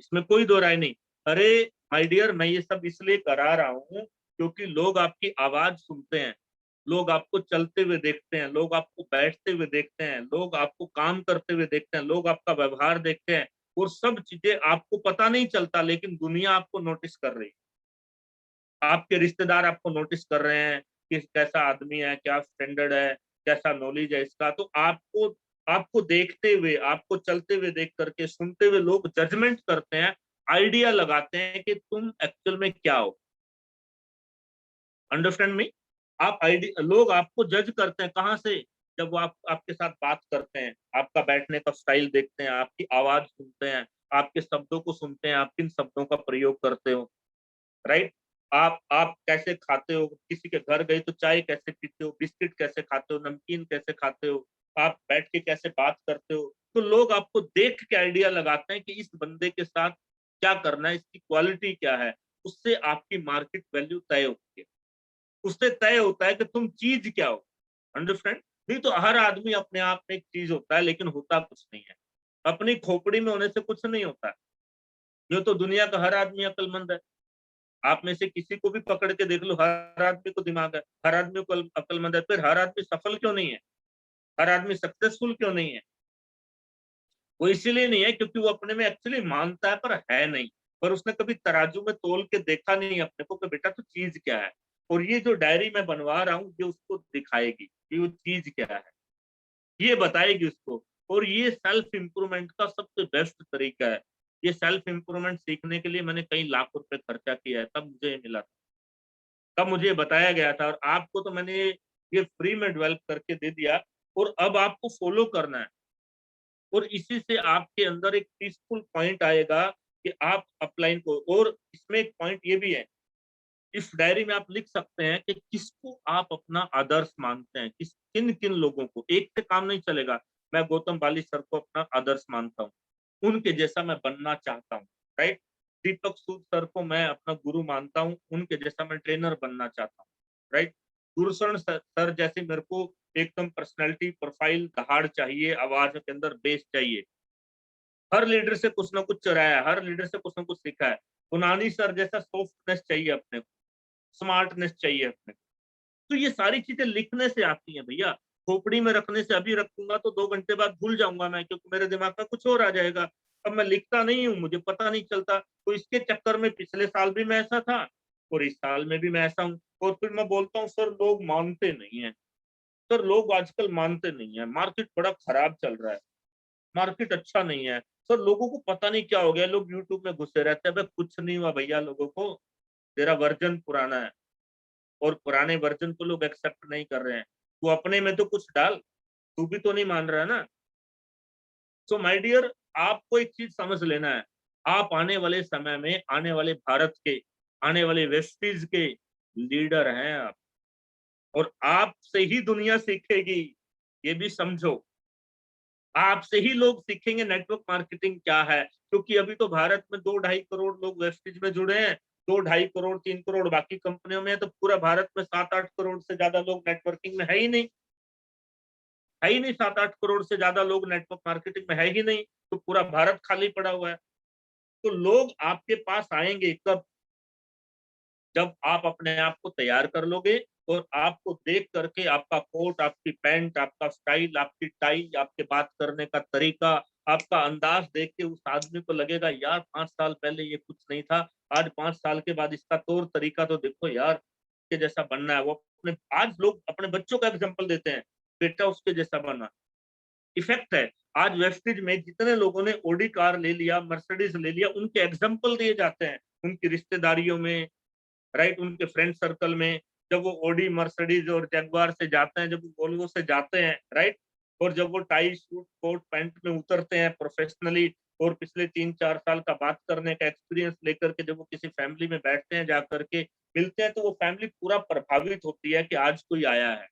इसमें कोई दो राय नहीं। अरे माय डियर, मैं ये सब इसलिए करा रहा हूँ क्योंकि लोग आपकी आवाज सुनते हैं, लोग आपको चलते हुए देखते हैं, लोग आपको बैठते हुए देखते हैं, लोग आपको काम करते हुए देखते हैं, लोग आपका व्यवहार देखते हैं। और सब चीजें आपको पता नहीं चलता, लेकिन दुनिया आपको नोटिस कर रही है। आपके रिश्तेदार आपको नोटिस कर रहे हैं कि कैसा आदमी है, क्या स्टैंडर्ड है, कैसा नॉलेज है इसका। तो आपको आपको देखते हुए, आपको चलते हुए देख करके, सुनते हुए लोग जजमेंट करते हैं, आइडिया लगाते हैं कि तुम एक्चुअल में क्या हो। Understand me. आप आइडिया, लोग आपको जज करते हैं कहाँ से, जब वो आपके साथ बात करते हैं, आपका बैठने का स्टाइल देखते हैं, आपकी आवाज सुनते हैं, आपके शब्दों को सुनते हैं, आप किन शब्दों का प्रयोग करते हो, राइट। आप कैसे खाते हो, किसी के घर गए तो चाय कैसे पीते हो, बिस्किट कैसे खाते हो, नमकीन कैसे खाते हो, आप बैठ के कैसे बात करते हो। तो लोग आपको देख के आइडिया लगाते हैं कि इस बंदे के साथ क्या करना है, इसकी क्वालिटी क्या है। उससे आपकी मार्केट वैल्यू तय होती है, उससे तय होता है कि तुम चीज क्या हो। अंडरस्टैंड। नहीं तो हर आदमी अपने आप में एक चीज होता है, लेकिन होता कुछ नहीं है। अपनी खोपड़ी में होने से कुछ नहीं होता। ये तो दुनिया का हर आदमी अक्लमंद है। आप में से किसी को भी पकड़ के देख लो, हर आदमी को दिमाग है, हर आदमी को अक्लमंद है। फिर हर आदमी सफल क्यों नहीं है, हर आदमी सक्सेसफुल क्यों नहीं है? वो इसीलिए नहीं है क्योंकि वो अपने में एक्चुअली मानता है पर है नहीं, पर उसने कभी तराजू में तोल के देखा नहीं अपने को कि बेटा तो चीज क्या है। और ये जो डायरी मैं बनवा रहा हूँ, ये उसको दिखाएगी कि वो चीज क्या है, ये बताएगी उसको। और ये सेल्फ इंप्रूवमेंट का सबसे बेस्ट तरीका है। ये सेल्फ इंप्रूवमेंट सीखने के लिए मैंने कई लाख रुपए खर्चा किया है, तब मुझे ये मिला था, तब मुझे बताया गया था। और आपको तो मैंने ये फ्री में डेवलप करके दे दिया, और अब आपको फॉलो करना है। और इसी से आपके अंदर एक पीसफुल पॉइंट आएगा कि आप अपलाइन को। और इसमें एक पॉइंट ये भी है, इस डायरी में आप लिख सकते हैं कि किसको आप अपना आदर्श मानते हैं, किन किन लोगों को। एक से काम नहीं चलेगा। मैं गौतम बाली सर को अपना आदर्श मानता हूँ, उनके जैसा मैं बनना चाहता हूँ, राइट। दीपक सूद सर को मैं अपना गुरु मानता हूँ, उनके जैसा मैं ट्रेनर बनना चाहता हूँ, राइट। गुरुशरण सर जैसे मेरे को एकदम पर्सनैलिटी प्रोफाइल दहाड़ चाहिए, आवाज के अंदर बेस चाहिए। हर लीडर से कुछ ना कुछ चुराया है, हर लीडर से कुछ ना कुछ सीखा है। पुनानी सर जैसा सॉफ्टनेस चाहिए अपने को, स्मार्टनेस चाहिए अपने को। तो ये सारी चीजें लिखने से आती हैं भैया। खोपड़ी में रखने से अभी रखूंगा तो 2 घंटे बाद भूल जाऊंगा मैं, क्योंकि मेरे दिमाग में कुछ और आ जाएगा। अब मैं लिखता नहीं हूँ, मुझे पता नहीं चलता। तो इसके चक्कर में पिछले साल भी मैं ऐसा था और इस साल में भी मैं ऐसा हूँ। और फिर मैं बोलता हूँ सर लोग मानते नहीं है, सर लोग आजकल मानते नहीं है, मार्केट बड़ा खराब चल रहा है, मार्केट अच्छा नहीं है सर, लोगों को पता नहीं क्या हो गया, लोग यूट्यूब में घुसे रहते हैं। भाई कुछ नहीं हुआ भैया, लोगों को तेरा वर्जन पुराना है और पुराने वर्जन को लोग एक्सेप्ट नहीं कर रहे हैं। तू अपने में तो कुछ डाल, तू भी तो नहीं मान रहा है ना। सो माय डियर, आपको एक चीज समझ लेना है, आप आने वाले समय में, आने वाले भारत के, आने वाले वेस्टीज के लीडर हैं आप, और आपसे ही दुनिया सीखेगी, ये भी समझो। आपसे ही लोग सीखेंगे नेटवर्क मार्केटिंग क्या है, क्योंकि अभी तो भारत में 2-2.5 करोड़ लोग वेस्टेज में जुड़े हैं, 2-2.5 करोड़ 3 करोड़ बाकी कंपनियों में है, तो पूरा भारत में 7-8 करोड़ से ज्यादा लोग नेटवर्किंग में है ही नहीं, है ही नहीं। 7-8 करोड़ से ज्यादा लोग नेटवर्क मार्केटिंग में है ही नहीं, तो पूरा भारत खाली पड़ा हुआ है। तो लोग आपके पास आएंगे कब? जब आप अपने आप को तैयार कर लोगे और आपको देख करके आपका कोट, आपकी पैंट, आपका स्टाइल, आपकी टाई, आपके बात करने का तरीका, आपका अंदाज देख के उस आदमी को लगेगा यार 5 साल पहले ये कुछ नहीं था, आज 5 साल के बाद इसका तौर तरीका तो देखो यार, के जैसा बनना है। वो अपने, आज लोग अपने बच्चों का एग्जाम्पल देते हैं, बेटा उसके जैसा बना। इफेक्ट है। आज वेस्टेज में जितने लोगों ने ओडी कार ले लिया, मर्सिडीज ले लिया, उनके एग्जाम्पल दिए जाते हैं उनकी रिश्तेदारियों में, राइट, उनके फ्रेंड सर्कल में। जब वो ओडी, मर्सिडीज और जगुआर से जाते हैं, जब वो वोल्वो से जाते हैं, राइट, और जब वो टाई सूट कोट पैंट में उतरते हैं प्रोफेशनली, और पिछले 3-4 साल का बात करने का एक्सपीरियंस लेकर के जब वो किसी फैमिली में बैठते हैं, जाकर के मिलते हैं, तो वो फैमिली पूरा प्रभावित होती है कि आज कोई आया है।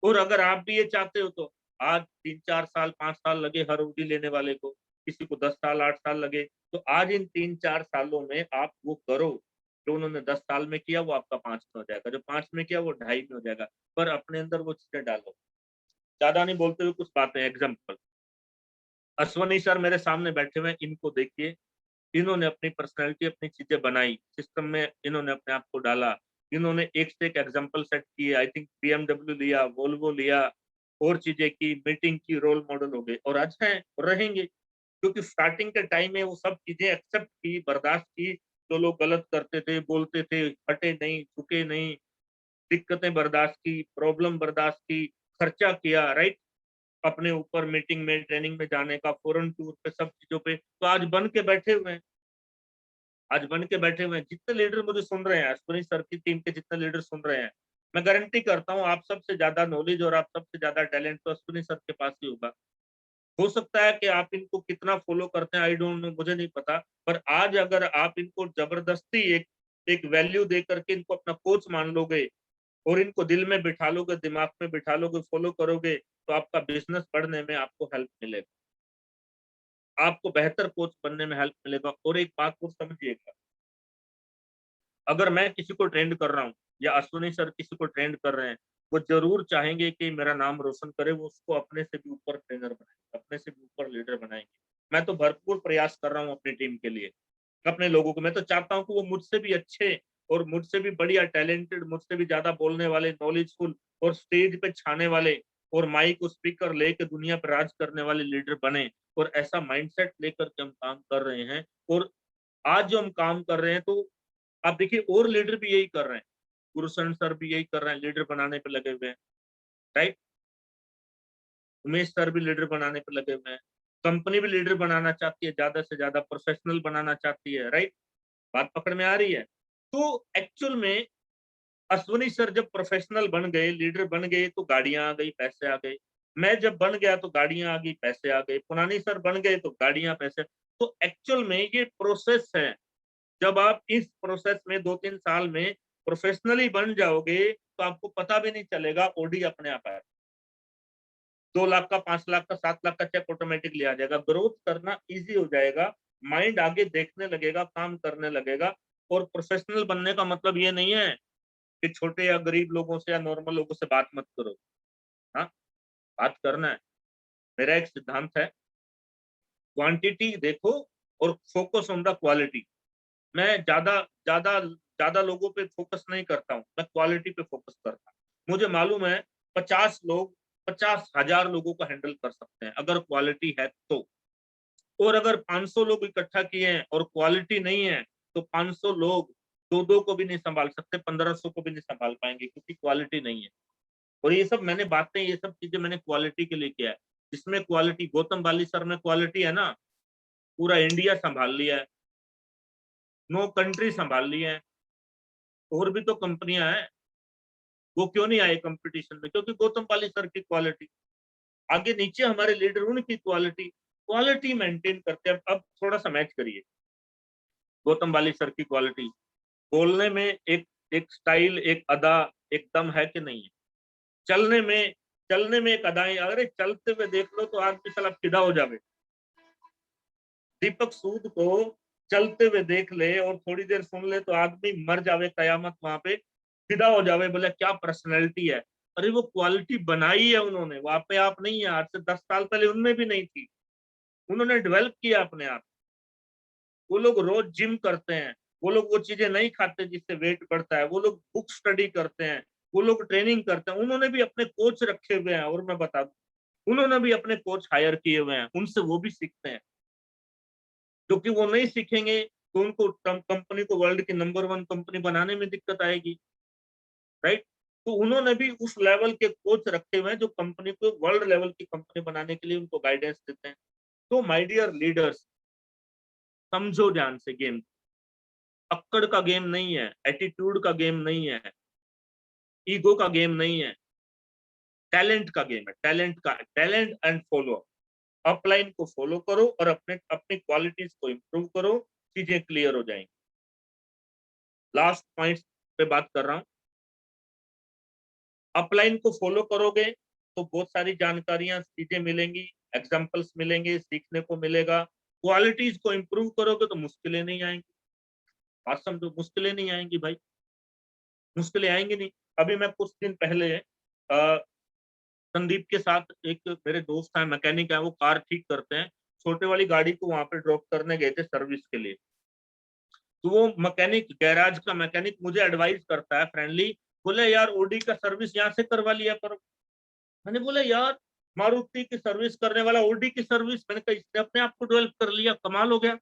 और अगर आप भी ये चाहते हो तो आज 3-4 साल 5 साल लगे हर ओडी लेने वाले को, किसी को 10 साल 8 साल लगे, तो आज इन 3-4 सालों में आप वो करो जो उन्होंने 10 साल में किया, वो आपका 5 में हो जाएगा, जो 5 में किया वो 2.5 में हो जाएगा। पर अपने अंदर वो चीजें डालो। ज्यादा नहीं बोलते हुए कुछ बातें। एग्जाम्पल, अश्वनी सर मेरे सामने बैठे हुए, इनको देखिए, इन्होंने अपनी पर्सनैलिटी, अपनी चीजें बनाई, सिस्टम में इन्होंने अपने आप को डाला, इन्होंने एक से एक एग्जाम्पल सेट किए। आई थिंक BMW लिया, वोल्वो लिया, और चीजें की, मीटिंग की, रोल मॉडल हो गए, और आज हैं और रहेंगे। क्योंकि स्टार्टिंग के टाइम में वो सब चीजें एक्सेप्ट की, बर्दाश्त की। जो लोग गलत करते थे, बोलते थे, हटे नहीं, झुके नहीं, दिक्कतें बर्दाश्त की, प्रॉब्लम बर्दाश्त की, खर्चा किया, राइट, अपने ऊपर मीटिंग में, ट्रेनिंग में जाने का, फॉरेन टूर पे, सब चीजों पे, तो आज बन के बैठे हुए हैं। आज बन के बैठे हुए हैं। जितने लीडर मुझे सुन रहे हैं, अश्विनी सर की टीम के जितने लीडर सुन रहे हैं, मैं गारंटी करता हूँ आप सबसे ज्यादा नॉलेज और आप सबसे ज्यादा टैलेंट तो अश्विनी सर के पास ही होगा। हो सकता है कि आप इनको कितना फॉलो करते हैं, आई डोंट नो, मुझे नहीं पता। पर आज अगर आप इनको जबरदस्ती एक एक वैल्यू दे करके इनको अपना कोच मान लोगे और इनको दिल में बिठा लोगे, दिमाग में बिठा लोगे, फॉलो करोगे, तो आपका बिजनेस बढ़ने में आपको हेल्प मिलेगा, आपको बेहतर कोच बनने में हेल्प मिलेगा। और एक बात को समझिएगा, अगर मैं किसी को ट्रेंड कर रहा हूँ या अश्विनी सर किसी को ट्रेंड कर रहे हैं, वो जरूर चाहेंगे कि मेरा नाम रोशन करे, वो उसको अपने से भी ऊपर ट्रेनर बनाएंगे, अपने से भी ऊपर लीडर बनाएंगे। मैं तो भरपूर प्रयास कर रहा हूँ अपनी टीम के लिए, अपने लोगों को। मैं तो चाहता हूँ कि वो मुझसे भी अच्छे और मुझसे भी बढ़िया टैलेंटेड, मुझसे भी ज्यादा बोलने वाले, नॉलेजफुल और स्टेज पे छाने वाले और माइक और स्पीकर लेकर दुनिया पर राज करने वाले लीडर बने। और ऐसा माइंडसेट लेकर के हम काम कर रहे हैं। और आज जो हम काम कर रहे हैं, तो आप देखिए और लीडर भी यही कर रहे हैं, गुरुशरण सर भी यही कर रहे हैं, लीडर बनाने पे लगे हुए हैं, राइट। उमेश सर भी लीडर बनाने पे लगे हुए हैं। कंपनी भी लीडर बनाना चाहती है, ज्यादा से ज्यादा प्रोफेशनल बनाना चाहती है, राइट। बात पकड़ में आ रही है। तो एक्चुअल में अश्विनी सर जब प्रोफेशनल बन गए, लीडर बन गए, तो गाड़ियां आ गई, पैसे आ गए। मैं जब बन गया तो गाड़ियां आ गई, पैसे आ गए। पुनानी सर बन गए तो गाड़ियां, पैसे। तो एक्चुअल में ये प्रोसेस है। जब आप इस प्रोसेस में 2-3 साल में प्रोफेशनली बन जाओगे, तो आपको पता भी नहीं चलेगा, ओडी अपने आप आएगा। 2 लाख का, 5 लाख का, 7 लाख का चेक ऑटोमेटिकली आ जाएगा। ग्रोथ करना इजी हो जाएगा। माइंड आगे देखने लगेगा, काम करने लगेगा। और प्रोफेशनल बनने का मतलब ये नहीं है कि छोटे या गरीब लोगों से या नॉर्मल लोगों से बात मत करो। हाँ, बात करना है। मेरा एक सिद्धांत है, क्वांटिटी देखो और फोकस ऑन द क्वालिटी। मैं ज्यादा ज्यादा ज्यादा लोगों पे फोकस नहीं करता हूँ, मैं क्वालिटी पे फोकस करता हूँ। मुझे मालूम है 50 लोग 50,000 लोगों को हैंडल कर सकते हैं अगर क्वालिटी है तो। और अगर 500 लोग इकट्ठा किए हैं और क्वालिटी नहीं है तो 500 लोग दो दो को भी नहीं संभाल सकते, 1500 को भी नहीं संभाल पाएंगे, क्योंकि क्वालिटी नहीं है। और ये सब मैंने बातें, ये सब चीजें मैंने क्वालिटी के लिए किया है। जिसमें क्वालिटी, गौतम बाली सर में क्वालिटी है ना, पूरा इंडिया संभाल लिया है, 9 कंट्री संभाल लिए हैं। और भी तो कंपनियां हैं, वो क्यों नहीं आए कंपटीशन में? क्योंकि गौतम पाली सर की क्वालिटी। आगे नीचे हमारे लीडर, उनकी क्वालिटी, क्वालिटी मेंटेन करते हैं। अब थोड़ा सा मैच करिए गौतम बाली सर की क्वालिटी, बोलने में एक एक स्टाइल, एक अदा, एक दम है कि नहीं है? चलने में एक अदाएं, अरे चलते हुए देख लो तो आदमी साला फिदा हो जावे। दीपक सूद को चलते हुए देख ले और थोड़ी देर सुन ले तो आदमी मर जावे, कयामत वहां पे फिदा हो जावे, बोले क्या पर्सनैलिटी है। अरे वो क्वालिटी बनाई है उन्होंने, वो आप पे आप नहीं है। आज से 10 साल पहले उनमें भी नहीं थी, उन्होंने डेवलप किया अपने आप। वो लोग रोज जिम करते हैं, वो लोग वो चीजें नहीं खाते जिससे वेट बढ़ता है, वो लोग बुक स्टडी करते हैं, वो लोग ट्रेनिंग करते हैं। उन्होंने भी अपने कोच रखे हुए हैं, और मैं बता दूं उन्होंने भी अपने कोच हायर किए हुए हैं, उनसे वो भी सीखते हैं। क्योंकि वो नहीं सीखेंगे तो उनको कंपनी को वर्ल्ड की नंबर 1 कंपनी बनाने में दिक्कत आएगी, राइट? तो उन्होंने भी उस लेवल के कोच रखे हुए हैं जो कंपनी को वर्ल्ड लेवल की कंपनी बनाने के लिए उनको गाइडेंस देते हैं। तो माय डियर लीडर्स, समझो ध्यान से गेम। अक्कड़ का गेम नहीं है, एटीट्यूड का गेम नहीं है, ईगो का गेम नहीं है, टैलेंट का गेम है। Talent and follow. अपलाइन को फॉलो करो और अपनी क्वालिटीज को इंप्रूव करो, चीजें क्लियर हो जाएंगी। लास्ट पॉइंट पे बात कर रहा हूं। अपलाइन को फॉलो करोगे तो बहुत सारी जानकारियां, चीजें मिलेंगी, एग्जांपल्स मिलेंगे, सीखने को मिलेगा। क्वालिटीज को इंप्रूव करोगे तो मुश्किलें नहीं आएंगी। बात समझो, मुश्किलें नहीं आएंगी भाई, मुश्किलें आएंगी नहीं। अभी मैं कुछ दिन पहले संदीप के साथ, एक मेरे दोस्त है, मैकेनिक है, वो कार ठीक करते हैं, छोटे वाली गाड़ी को वहां पे ड्रॉप करने गए थे सर्विस के लिए। तो वो मैकेनिक, गैराज का मैकेनिक मुझे एडवाइस करता है फ्रेंडली, बोले यार ओडी का सर्विस यहाँ से करवा लिया करो। मैंने बोला यार, मारुति की सर्विस करने वाला ओडी की सर्विस, मैंने कहा इसने अपने आप को डेवलप कर लिया, कमाल हो गया,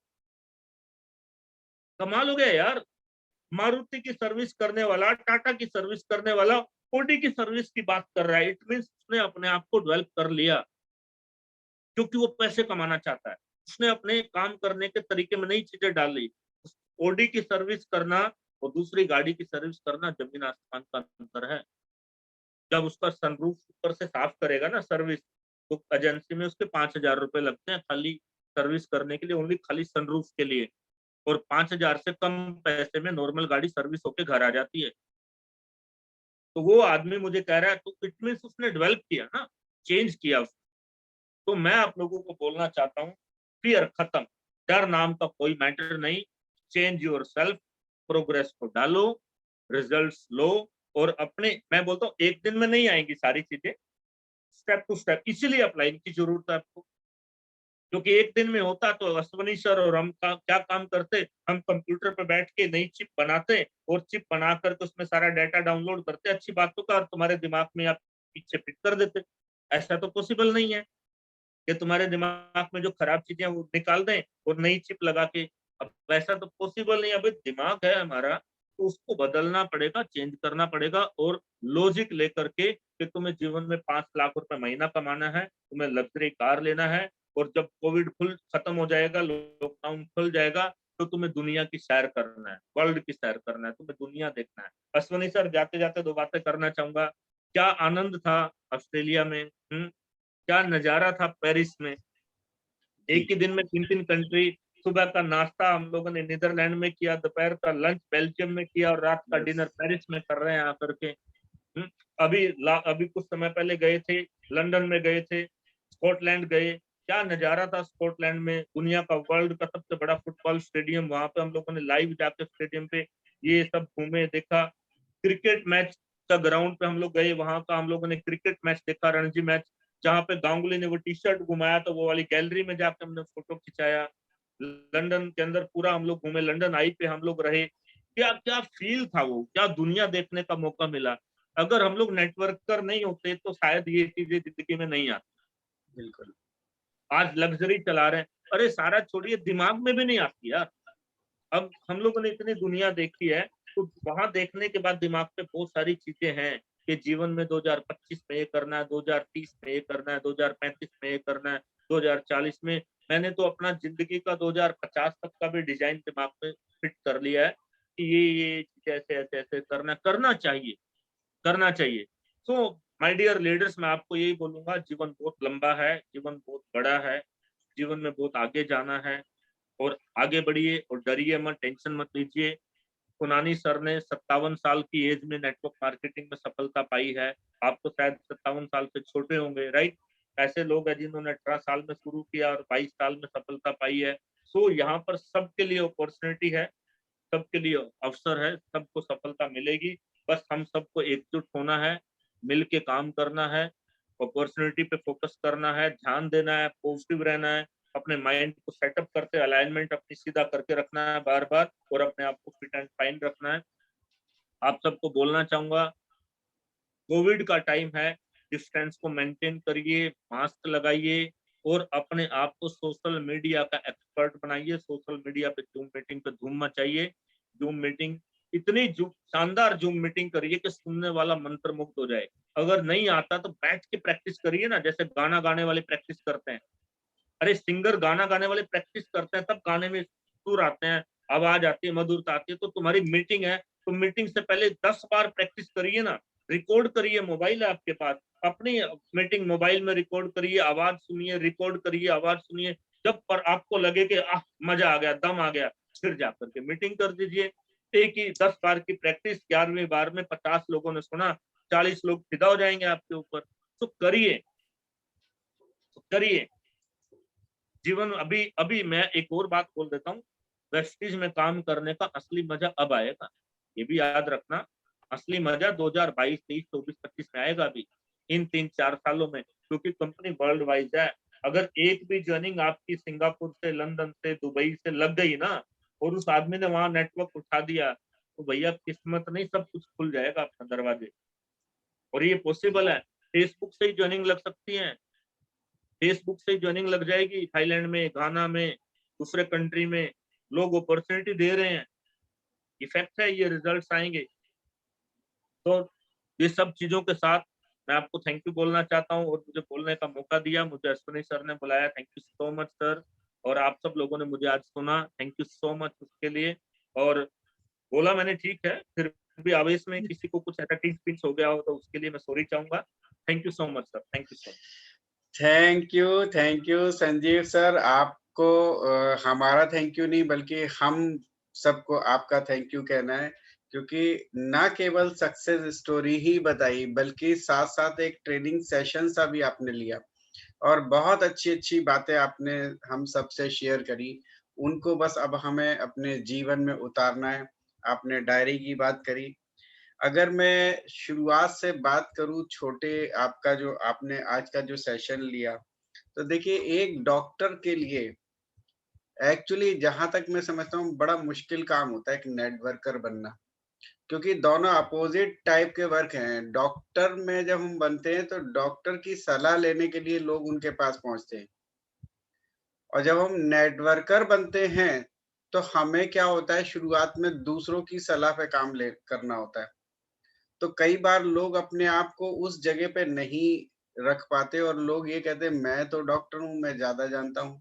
कमाल हो गया यार। मारुति की सर्विस करने वाला, टाटा की सर्विस करने वाला ओडी की सर्विस की बात कर रहा है, इट मीन उसने अपने आप को डेवलप कर लिया। क्योंकि वो पैसे कमाना चाहता है, उसने अपने काम करने के तरीके में नई चीजें डाली। ओडी की सर्विस करना और दूसरी गाड़ी की सर्विस करना जमीन आसमान का अंतर है। जब उसका सनरूफ ऊपर से साफ करेगा ना सर्विस, तो एजेंसी में उसके 5,000 रुपए लगते हैं खाली सर्विस करने के लिए, ओनली खाली सनरूफ के लिए। और 5,000 से कम पैसे में नॉर्मल गाड़ी सर्विस होके घर आ जाती है। तो वो आदमी मुझे कह रहा है, तो इट मीन उसने डेवलप किया ना, चेंज किया। तो मैं आप लोगों को बोलना चाहता हूँ, फियर खत्म, डर नाम का कोई मैटर नहीं। चेंज योर सेल्फ, प्रोग्रेस को डालो, रिजल्ट्स लो। और अपने, मैं बोलता हूँ एक दिन में नहीं आएंगी सारी चीजें, स्टेप टू स्टेप। इसीलिए अप्लाई की जरूरत है आपको, क्योंकि एक दिन में होता तो अश्वनी सर और हम क्या काम करते, हम कंप्यूटर पर बैठ के नई चिप बनाते और चिप बना करके उसमें सारा डाटा डाउनलोड करते, अच्छी बातों का, और तुम्हारे दिमाग में आप पीछे फिट कर देते। ऐसा तो पॉसिबल नहीं है कि तुम्हारे दिमाग में जो खराब चीजें वो निकाल दें और नई चिप लगा के। अब वैसा तो पॉसिबल नहीं। अभी दिमाग है हमारा, तो उसको बदलना पड़ेगा, चेंज करना पड़ेगा। और लॉजिक लेकर के कि तुम्हें जीवन में 5 लाख रुपए महीना कमाना है, तुम्हें लग्जरी कार लेना है, और जब कोविड फुल खत्म हो जाएगा, लॉकडाउन खुल जाएगा, तो तुम्हें दुनिया की सैर करना है, वर्ल्ड की सैर करना है, तुम्हें दुनिया देखना है। अश्वनी सर, जाते जाते 2 बातें करना चाहूंगा। क्या आनंद था ऑस्ट्रेलिया में, क्या नजारा था पेरिस में। एक ही दिन में 3-3 कंट्री। सुबह का नाश्ता हम लोगों ने नीदरलैंड में किया, दोपहर का लंच बेल्जियम में किया, और रात का डिनर पेरिस में कर रहे हैं आकर के। अभी अभी कुछ समय पहले गए थे, लंदन में गए थे, स्कॉटलैंड गए, क्या नजारा था स्कॉटलैंड में, दुनिया का वर्ल्ड का सबसे बड़ा फुटबॉल स्टेडियम, वहां पे हम लोगों ने लाइव जाके स्टेडियम पे ये सब घूमे, देखा। क्रिकेट मैच का ग्राउंड पे हम लोग गए, वहां का हम लोगों ने क्रिकेट मैच देखा, रणजी मैच, जहाँ पे गांगुली ने वो टी शर्ट घुमाया तो वो वाली गैलरी में जाकर हमने फोटो खिंचाया। लंदन के अंदर पूरा हम लोग घूमे, लंदन आई पे हम लोग रहे। क्या क्या फील था वो, क्या दुनिया देखने का मौका मिला। अगर हम लोग नेटवर्कर नहीं होते तो शायद ये चीजें जिंदगी में नहीं आती। बिल्कुल। आज लग्जरी चला रहे हैं, अरे सारा छोड़िए, दिमाग में भी नहीं आती यार। अब हम लोगों ने इतनी दुनिया देखी है, तो वहां देखने के बाद दिमाग पे बहुत सारी चीजें हैं कि जीवन में 2025 में ये करना है, 2030 में ये करना है, 2035 में ये करना है, 2040 में। मैंने तो अपना जिंदगी का 2050 तक का भी डिजाइन दिमाग में फिट कर लिया है कि ये चीजें ऐसे ऐसे ऐसे करना चाहिए, करना चाहिए। सो माय डियर लीडर्स, मैं आपको यही बोलूंगा, जीवन बहुत लंबा है, जीवन बहुत बड़ा है, जीवन में बहुत आगे जाना है, और आगे बढ़िए और डरिए मत, टेंशन मत लीजिए। पुनानी सर ने 57 साल की एज में नेटवर्क मार्केटिंग में सफलता पाई है। आप तो शायद 57 साल से छोटे होंगे, राइट। ऐसे लोग हैं जिन्होंने 18 साल में शुरू किया और 22 साल में सफलता पाई है। सो यहाँ पर सबके लिए अपॉर्चुनिटी है, सबके लिए अवसर है, सबको सफलता मिलेगी। बस हम सबको एकजुट होना है, मिल के काम करना है, अपॉर्चुनिटी पे फोकस करना है, ध्यान देना है, पॉजिटिव रहना है, अपने माइंड को सेटअप करते, अलाइनमेंट अपनी सीधा करके रखना है बार बार, और अपने आप को फिट एंड फाइन रखना है। आप सबको बोलना चाहूंगा, कोविड का टाइम है, डिस्टेंस को मेंटेन करिए, मास्क लगाइए, और अपने आप को सोशल मीडिया का एक्सपर्ट बनाइए। सोशल मीडिया पे जूम मीटिंग पे धूम मचाइए। जूम मीटिंग, इतनी शानदार जूम मीटिंग करिए कि सुनने वाला मंत्र मुग्ध हो जाए। अगर नहीं आता तो बैठ के प्रैक्टिस करिए ना, जैसे गाना गाने वाले प्रैक्टिस करते हैं। अरे सिंगर गाना गाने वाले प्रैक्टिस करते हैं, तब गाने में सुर आते हैं, आवाज आती है, मधुरता आती है। तो तुम्हारी मीटिंग है, तो मीटिंग से पहले 10 बार प्रैक्टिस करिए ना, रिकॉर्ड करिए, मोबाइल है आपके पास, अपनी मीटिंग मोबाइल में रिकॉर्ड करिए, आवाज सुनिए, रिकॉर्ड करिए, आवाज सुनिए। जब पर आपको लगे कि मजा आ गया, दम आ गया, फिर जाकर के मीटिंग कर दीजिए। एक ही 10 बार की प्रैक्टिस, 11वीं बार में 50 लोगों ने सुना, 40 लोग फिदा हो जाएंगे आपके ऊपर। तो करिए, तो करिए। जीवन अभी अभी मैं एक और बात बोल देता हूँ, वेस्टीज में काम करने का असली मजा अब आएगा, ये भी याद रखना। असली मजा 2022, 23, 24, 25 में आएगा अभी, इन 3-4 सालों में, क्योंकि कंपनी वर्ल्ड वाइड है। अगर एक भी जर्निंग आपकी सिंगापुर से, लंदन से, दुबई से लग गई ना, और उस आदमी ने वहां नेटवर्क उठा दिया, तो भैया किस्मत नहीं, सब कुछ खुल जाएगा आपका दरवाजे। और ये पॉसिबल है, फेसबुक से ही ज्वाइनिंग लग सकती है, फेसबुक से ज्वाइनिंग लग जाएगी। थाईलैंड में, घाना में, दूसरे कंट्री में लोग अपॉर्चुनिटी दे रहे हैं, इफेक्ट है, ये रिजल्ट्स आएंगे। तो ये सब चीजों के साथ मैं आपको थैंक यू बोलना चाहता हूँ, और मुझे बोलने का मौका दिया, मुझे अश्विनी सर ने बुलाया, thank you so much sir. और आप सब लोगों ने मुझे आज सुना, थैंक यू सो मच उसके लिए। और बोला मैंने, ठीक है, फिर भी आवेश में किसी को कुछ ऐसा टीच पिच हो गया हो तो उसके लिए मैं सॉरी चाहूंगा। Thank you so much sir, thank you so much. Thank you Sanjeev sir. आपको हमारा थैंक यू नहीं, बल्कि हम सबको आपका थैंक यू कहना है, क्योंकि ना केवल सक्सेस स्टोरी ही बताई, बल्कि साथ-साथ एक ट्रेनिंग सेशन सा भी आपने लिया, और बहुत अच्छी-अच्छी बातें आपने हम सबसे शेयर करी। उनको बस अब हमें अपने जीवन में उतारना है। आपने डायरी की बात करी। अगर मैं शुरुआत से बात करूँ, छोटे आपका जो आपने आज का जो सेशन लिया, तो देखिए एक डॉक्टर के लिए एक्चुअली जहाँ तक मैं समझता हूँ बड़ा मुश्किल काम होता है एक नेटवर्कर बनना, क्योंकि दोनों अपोज़िट टाइप के वर्क हैं। डॉक्टर में जब हम बनते हैं तो डॉक्टर की सलाह लेने के लिए लोग उनके पास पहुँचते हैं, और जब हम नेटवर्कर बनते हैं, तो हमें क्या होता है, शुरुआत में दूसरों की सलाह पे काम ले करना होता है। तो कई बार लोग अपने आप को उस जगह पे नहीं रख पाते, और लोग ये कहते हैं मैं तो डॉक्टर हूँ, मैं ज़्यादा जानता हूँ।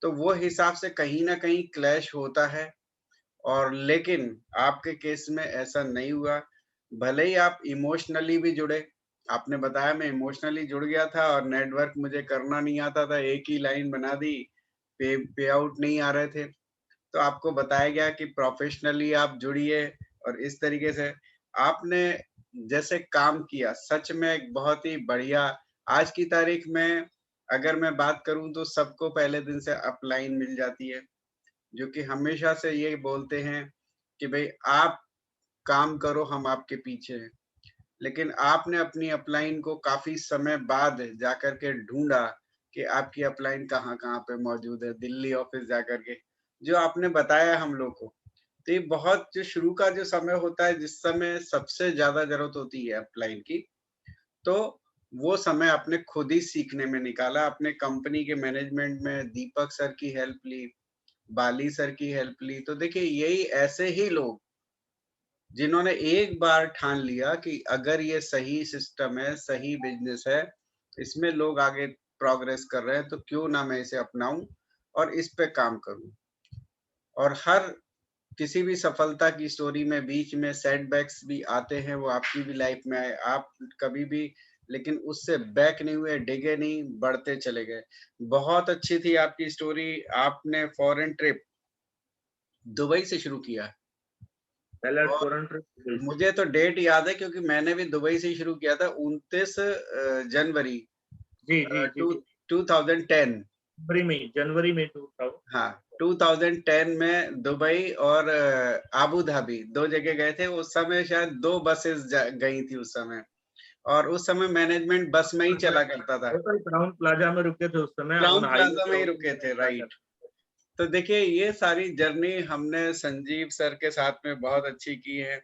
तो वो हिसाब से कहीं न कहीं क्लैश होता है, और लेकिन आपके केस में ऐसा नहीं हुआ। भले ही आप इमोशनली भी जुड़े, आपने बताया मैं इमोशनली जुड़ गया था और नेटवर्क मुझे करना नहीं आता था, एक ही लाइन बना दी, पे आउट नहीं आ रहे थे। तो आपको बताया गया कि प्रोफ़ेशनली आप जुड़िए, और इस तरीके से आपने जैसे काम किया, सच में एक बहुत ही बढ़िया। आज की तारीख में अगर मैं बात करूं तो सबको पहले दिन से अपलाइन मिल जाती है, जो कि हमेशा से ये बोलते हैं कि भाई आप काम करो, हम आपके पीछे हैं। लेकिन आपने अपनी अपलाइन को काफ़ी समय बाद जाकर के ढूँढा कि आपकी अपलाइन कहाँ-कहाँ पे मौजूद है, दिल्ली ऑफ़िस जाकर के, जो आपने बताया हम लोग को। तो ये बहुत जो शुरू का जो समय होता है, जिस समय सबसे ज़्यादा ज़रूरत होती है अपलाइन की, तो वो समय आपने खुद ही सीखने में निकाला। अपने कंपनी के मैनेजमेंट में दीपक सर की हेल्प ली, बाली सर की हेल्प ली। तो देखिए यही ऐसे ही लोग जिन्होंने एक बार ठान लिया कि अगर ये सही सिस्टम है, सही बिज़नेस है, इसमें लोग आगे प्रोग्रेस कर रहे हैं, तो क्यों ना मैं इसे अपनाऊँ और इस पे काम करूँ। और हर किसी भी सफलता की स्टोरी में बीच में सेटबैक्स भी आते हैं, वो आपकी भी लाइफ में आए। आप कभी भी लेकिन उससे बैक नहीं हुए, डिगे नहीं, बढ़ते चले गए। बहुत अच्छी थी आपकी स्टोरी। आपने फॉरेन ट्रिप दुबई से शुरू किया पहला और फॉरेन ट्रिप। मुझे तो डेट याद है क्योंकि मैंने भी दुबई से ही शुरू किया था 29 जनवरी जी जी जी टू जी, 2010। जनवरी में 2000। हाँ, 2010 में दुबई और आबू धाबी 2 जगह गए थे। उस समय शायद 2 बसेस गई थी उस समय और उस समय मैनेजमेंट बस में ही चला करता था। होटल क्राउन प्लाजा में रुके थे उस समय, ऑन क्राउन हाईवे प्लाजा में पे ही होटल रुके थे, क्राउन प्लाजा। राइट। तो देखिए ये सारी जर्नी हमने संजीव सर के साथ में बहुत अच्छी की है।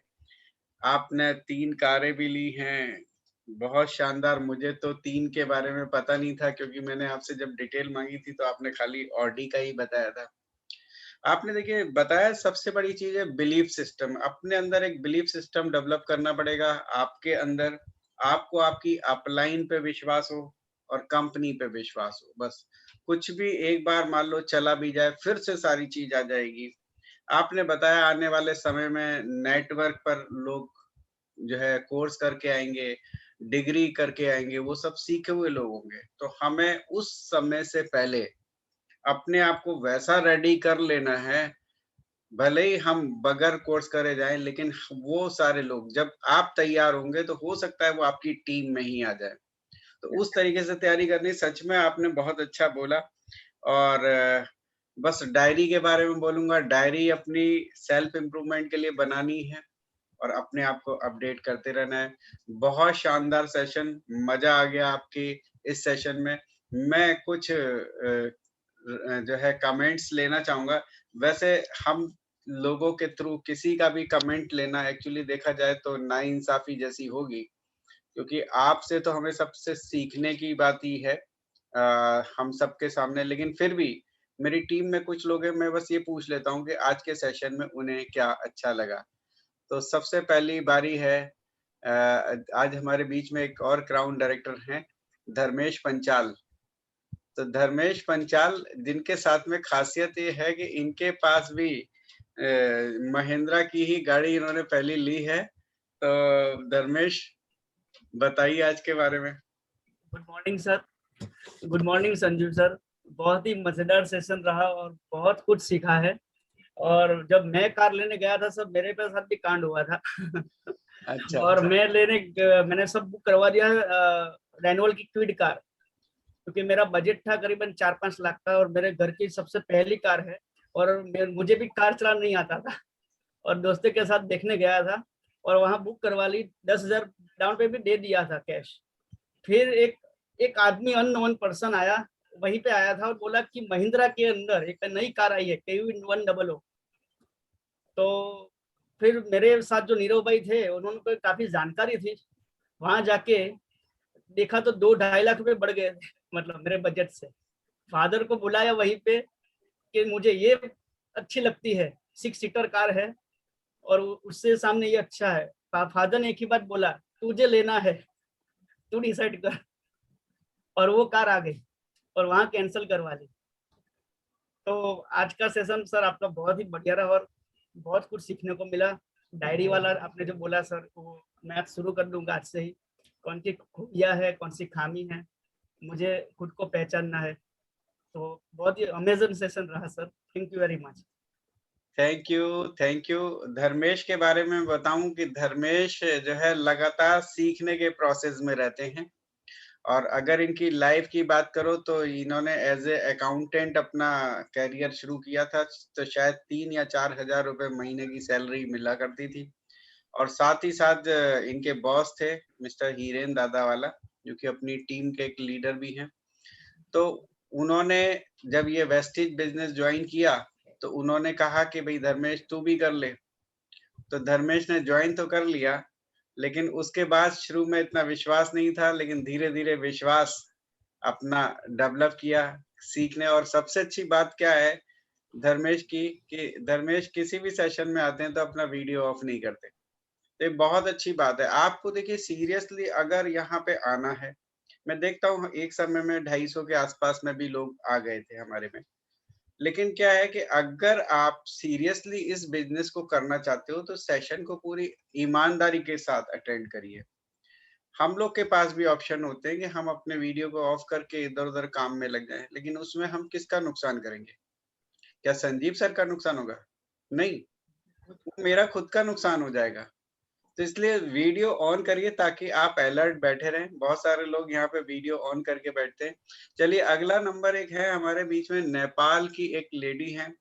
आपने 3 कारें भी ली हैं, बहुत शानदार। मुझे तो 3 के बारे में पता नहीं था क्योंकि मैंने आपसे जब डिटेल माँगी थी तो आपने खाली ऑडी का ही बताया था। आपने देखिए बताया सबसे बड़ी चीज़ है बिलीफ सिस्टम। अपने अंदर एक बिलीफ सिस्टम डेवलप करना पड़ेगा। आपके अंदर आपको आपकी अपलाइन पे विश्वास हो और कंपनी पे विश्वास हो, बस। कुछ भी एक बार मान लो चला भी जाए, फिर से सारी चीज़ आ जाएगी। आपने बताया आने वाले समय में नेटवर्क पर लोग जो है कोर्स करके आएँगे, डिग्री करके आएँगे, वो सब सीखे हुए लोग होंगे। तो हमें उस समय से पहले अपने आप को वैसा रेडी कर लेना है, भले ही हम बगैर कोर्स करे जाएँ, लेकिन वो सारे लोग जब आप तैयार होंगे, तो हो सकता है वो आपकी टीम में ही आ जाए। तो उस तरीके से तैयारी करनी, सच में आपने बहुत अच्छा बोला। और बस डायरी के बारे में बोलूँगा, डायरी अपनी सेल्फ इम्प्रूवमेंट के लिए बनानी है और अपने आप को अपडेट करते रहना है। बहुत शानदार सेशन, मज़ा आ गया आपके इस सेशन में। मैं कुछ जो है कमेंट्स लेना चाहूँगा। वैसे हम लोगों के थ्रू किसी का भी कमेंट लेना एक्चुअली देखा जाए तो नाइंसाफ़ी जैसी होगी, क्योंकि आपसे तो हमें सबसे सीखने की बात ही है हम सबके सामने। लेकिन फिर भी मेरी टीम में कुछ लोग हैं, मैं बस ये पूछ लेता हूँ कि आज के सेशन में उन्हें क्या अच्छा लगा? तो सबसे पहली बारी है आज हमारे बीच में एक और क्राउन डायरेक्टर हैं, धर्मेश पंचाल। तो धर्मेश पंचाल जिनके साथ में ख़ासियत ये है कि इनके पास भी महिंद्रा की ही गाड़ी इन्होंने पहली ली है। तो धर्मेश बताइए आज के बारे में। Good morning sir. Good morning Sanjeev sir. बहुत ही मजेदार सेशन रहा और बहुत कुछ सीखा है। और जब मैं कार लेने गया था सब मेरे पे साथ भी कांड हुआ था। अच्छा। और मैंने सब बुक करवा दिया रेनोल्ट की क्विड कार, क्योंकि मेरा बजट था करीबन 4-5 लाख का और मेरे घर की सबसे पहली कार है और मुझे भी कार चलाना नहीं आता था और दोस्तों के साथ देखने गया था और वहाँ बुक करवा ली। 10,000 डाउन पेमेंट दे दिया था कैश। फिर एक आदमी अननोन पर्सन आया, वहीं पे आया था और बोला कि महिंद्रा के अंदर एक नई कार आई है KU100। तो फिर मेरे साथ जो नीरव भाई थे उन्होंने को काफी जानकारी थी। वहां जाके देखा तो 2-2.5 लाख रुपए बढ़ गए थे, मतलब मेरे बजट से। फादर को बुलाया वहीं पे कि मुझे ये अच्छी लगती है, 6 सीटर कार है और उससे सामने ये अच्छा है। फादर ने एक ही बात बोला, तुझे लेना है, तू डिसाइड कर। और वो कार आ गई और वहाँ कैंसिल करवा ली। तो आज का सेशन सर आपका बहुत ही बढ़िया रहा और बहुत कुछ सीखने को मिला। डायरी वाला आपने जो बोला सर, वो मैं शुरू कर दूंगा आज से ही। कौन सी खूबियाँ है, कौन सी खामी है, मुझे खुद को पहचानना है। तो बहुत ही अमेजिंग सेशन रहा sir. Thank you very much. Thank you, thank you. Dharmesh के बारे में बताऊँ कि धर्मेश जो है लगातार सीखने के प्रोसेस में रहते हैं और अगर इनकी लाइफ की बात करो तो इन्होंने एज ए अकाउंटेंट अपना कैरियर शुरू किया था, तो शायद 3 या 4 हजार रुपए महीने की सैलरी मिला करती थी। और साथ ही साथ इनके बॉस थे मिस्टर हीरेन दादावाला, जो कि अपनी टीम के एक लीडर भी हैं। तो उन्होंने जब ये वेस्टिज बिजनेस ज्वाइन किया तो उन्होंने कहा कि भाई धर्मेश तू भी कर ले। तो धर्मेश ने ज्वाइन तो कर लिया, लेकिन उसके बाद शुरू में इतना विश्वास नहीं था, लेकिन धीरे-धीरे विश्वास अपना डेवलप किया, सीखने। और सबसे अच्छी बात क्या है धर्मेश की, कि धर्मेश किसी भी सेशन में आते हैं तो अपना वीडियो ऑफ नहीं करते। तो ये बहुत अच्छी बात है। आपको देखिए सीरियसली अगर यहाँ पे आना है, मैं देखता हूँ एक समय में 250 के आसपास में भी लोग आ गए थे हमारे में। लेकिन क्या है कि अगर आप सीरियसली इस बिज़नेस को करना चाहते हो तो सेशन को पूरी ईमानदारी के साथ अटेंड करिए। हम लोग के पास भी ऑप्शन होते हैं कि हम अपने वीडियो को ऑफ करके इधर-उधर काम में लग जाएँ, लेकिन उसमें हम किसका नुकसान करेंगे? क्या संजीव सर का नुकसान होगा? नहीं, वो मेरा खुद का नुकसान हो जाएगा। तो इसलिए वीडियो ऑन करिए ताकि आप अलर्ट बैठे रहें। बहुत सारे लोग यहाँ पे वीडियो ऑन करके बैठते हैं। चलिए अगला नंबर एक है हमारे बीच में, नेपाल की एक लेडी हैं,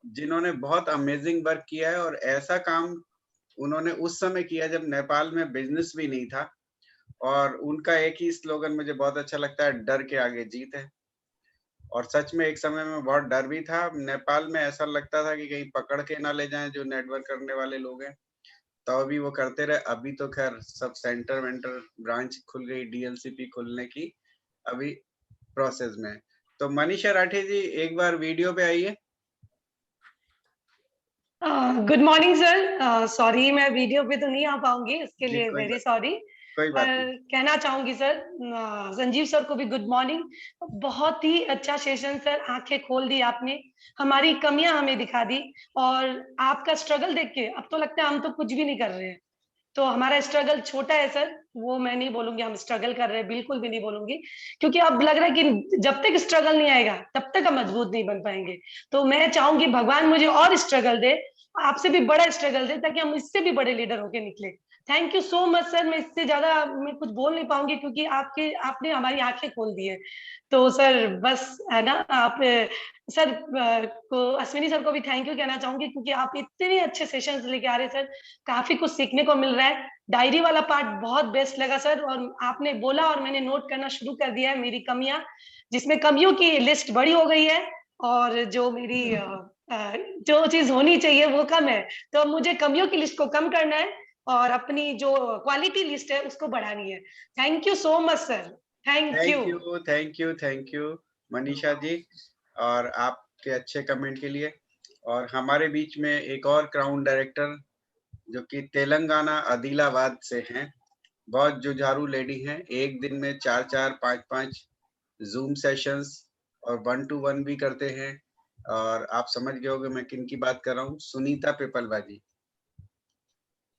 जिन्होंने बहुत अमेजिंग वर्क किया है। और ऐसा काम उन्होंने उस समय किया जब नेपाल में बिज़नेस भी नहीं था। और उनका एक ही स्लोगन मुझे बहुत अच्छा लगता है, डर के आगे जीत है। और सच में एक समय में बहुत डर भी था। नेपाल में ऐसा लगता था कि कहीं पकड़ के ना ले जाएँ जो नेटवर्क करने वाले लोग हैं। तो अभी वो करते रहे। अभी तो खैर सब सेंटर वेंटर ब्रांच खुल गई, डीएलसीपी खुलने की अभी प्रोसेस में है। तो मनीषा राठी जी एक बार वीडियो पे आइए। Good morning sir. सॉरी मैं वीडियो पे तो नहीं आ पाऊंगी, उसके जी लिए वेरी सॉरी। कोई बात नहीं। पर कहना चाहूंगी सर, संजीव सर को भी गुड मॉर्निंग। बहुत ही अच्छा सेशन सर, आंखें खोल दी आपने, हमारी कमियां हमें दिखा दी। और आपका स्ट्रगल देख के अब तो लगता है हम तो कुछ भी नहीं कर रहे हैं। तो हमारा स्ट्रगल छोटा है सर, वो मैं नहीं बोलूंगी हम स्ट्रगल कर रहे हैं, बिल्कुल भी नहीं बोलूंगी। क्योंकि अब लग रहा है कि जब तक स्ट्रगल नहीं आएगा तब तक हम मजबूत नहीं बन पाएंगे। तो मैं चाहूंगी भगवान मुझे और स्ट्रगल दे, आपसे भी बड़ा स्ट्रगल दे, ताकि हम इससे भी बड़े लीडर होके निकले। Thank you so much sir. मैं इससे ज्यादा मैं कुछ बोल नहीं पाऊंगी, क्योंकि आपने हमारी आंखें खोल दी है। तो सर बस है ना, आप सर को, अश्विनी सर को भी थैंक यू कहना चाहूंगी, क्योंकि आप इतने अच्छे सेशंस लेके आ रहे हैं सर। काफी कुछ सीखने को मिल रहा है। डायरी वाला पार्ट बहुत बेस्ट लगा सर, और आपने बोला और मैंने नोट करना शुरू कर दिया है मेरी कमियां, जिसमें कमियों की लिस्ट बड़ी हो गई है और जो मेरी जो चीज होनी चाहिए वो कम है। तो मुझे कमियों की लिस्ट को कम करना है और अपनी जो क्वालिटी लिस्ट है उसको बढ़ानी है। Thank you so much sir. Thank you. Thank you Manisha ji, और आपके अच्छे कमेंट के लिए। और हमारे बीच में एक और क्राउन डायरेक्टर जो कि तेलंगाना आदिलाबाद से हैं, बहुत जुझारू लेडी हैं। एक दिन में 4-4 5-5 ज़ूम सेशंस और 1 टू 1 भी करते हैं। और आप समझ गए होंगे मैं किन की बात कर रहा हूँ, सुनीता पिपलवा जी।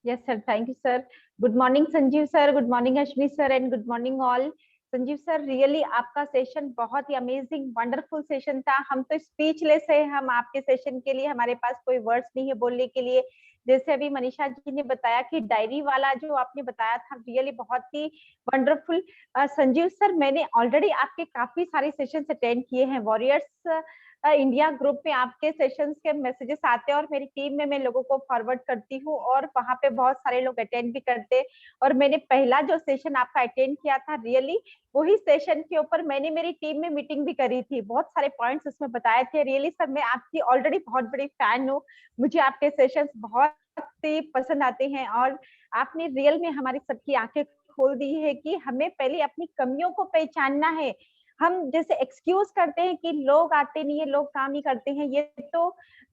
Yes, sir. Thank you, sir. Good morning, Sanjeev sir. Good morning, Ashmi sir, and good morning all. Sanjeev sir, really आपका सेशन बहुत ही अमेजिंग वंडरफुल सेशन था। हम तो स्पीचलेस है, हम आपके सेशन के लिए, हमारे पास कोई वर्ड्स नहीं है बोलने के लिए। जैसे अभी मनीषा जी ने बताया कि डायरी वाला जो आपने बताया था, रियली बहुत ही वंडरफुल। संजीव सर, मैंने ऑलरेडी आपके काफी सारे सेशन अटेंड किए हैं। वॉरियर्स इंडिया ग्रुप में आपके सेशंस के मैसेजेस आते हैं और मेरी टीम में मैं लोगों को फॉरवर्ड करती हूँ, और वहां पे बहुत सारे लोग अटेंड भी करते हैं। और मैंने पहला जो सेशन आपका अटेंड किया था, रियली वही सेशन के ऊपर मैंने मेरी टीम में मीटिंग भी करी थी। बहुत सारे पॉइंट्स उसमें बताए थे। रियली सर, मैं आपकी ऑलरेडी बहुत बड़ी फैन हूँ। मुझे आपके सेशंस बहुत ही पसंद आते हैं, और आपने रियल में हमारी सबकी आंखें खोल दी है कि हमें पहले अपनी कमियों को पहचानना है। हम जैसे एक्सक्यूज करते हैं कि लोग आते नहीं है, लोग काम नहीं करते हैं,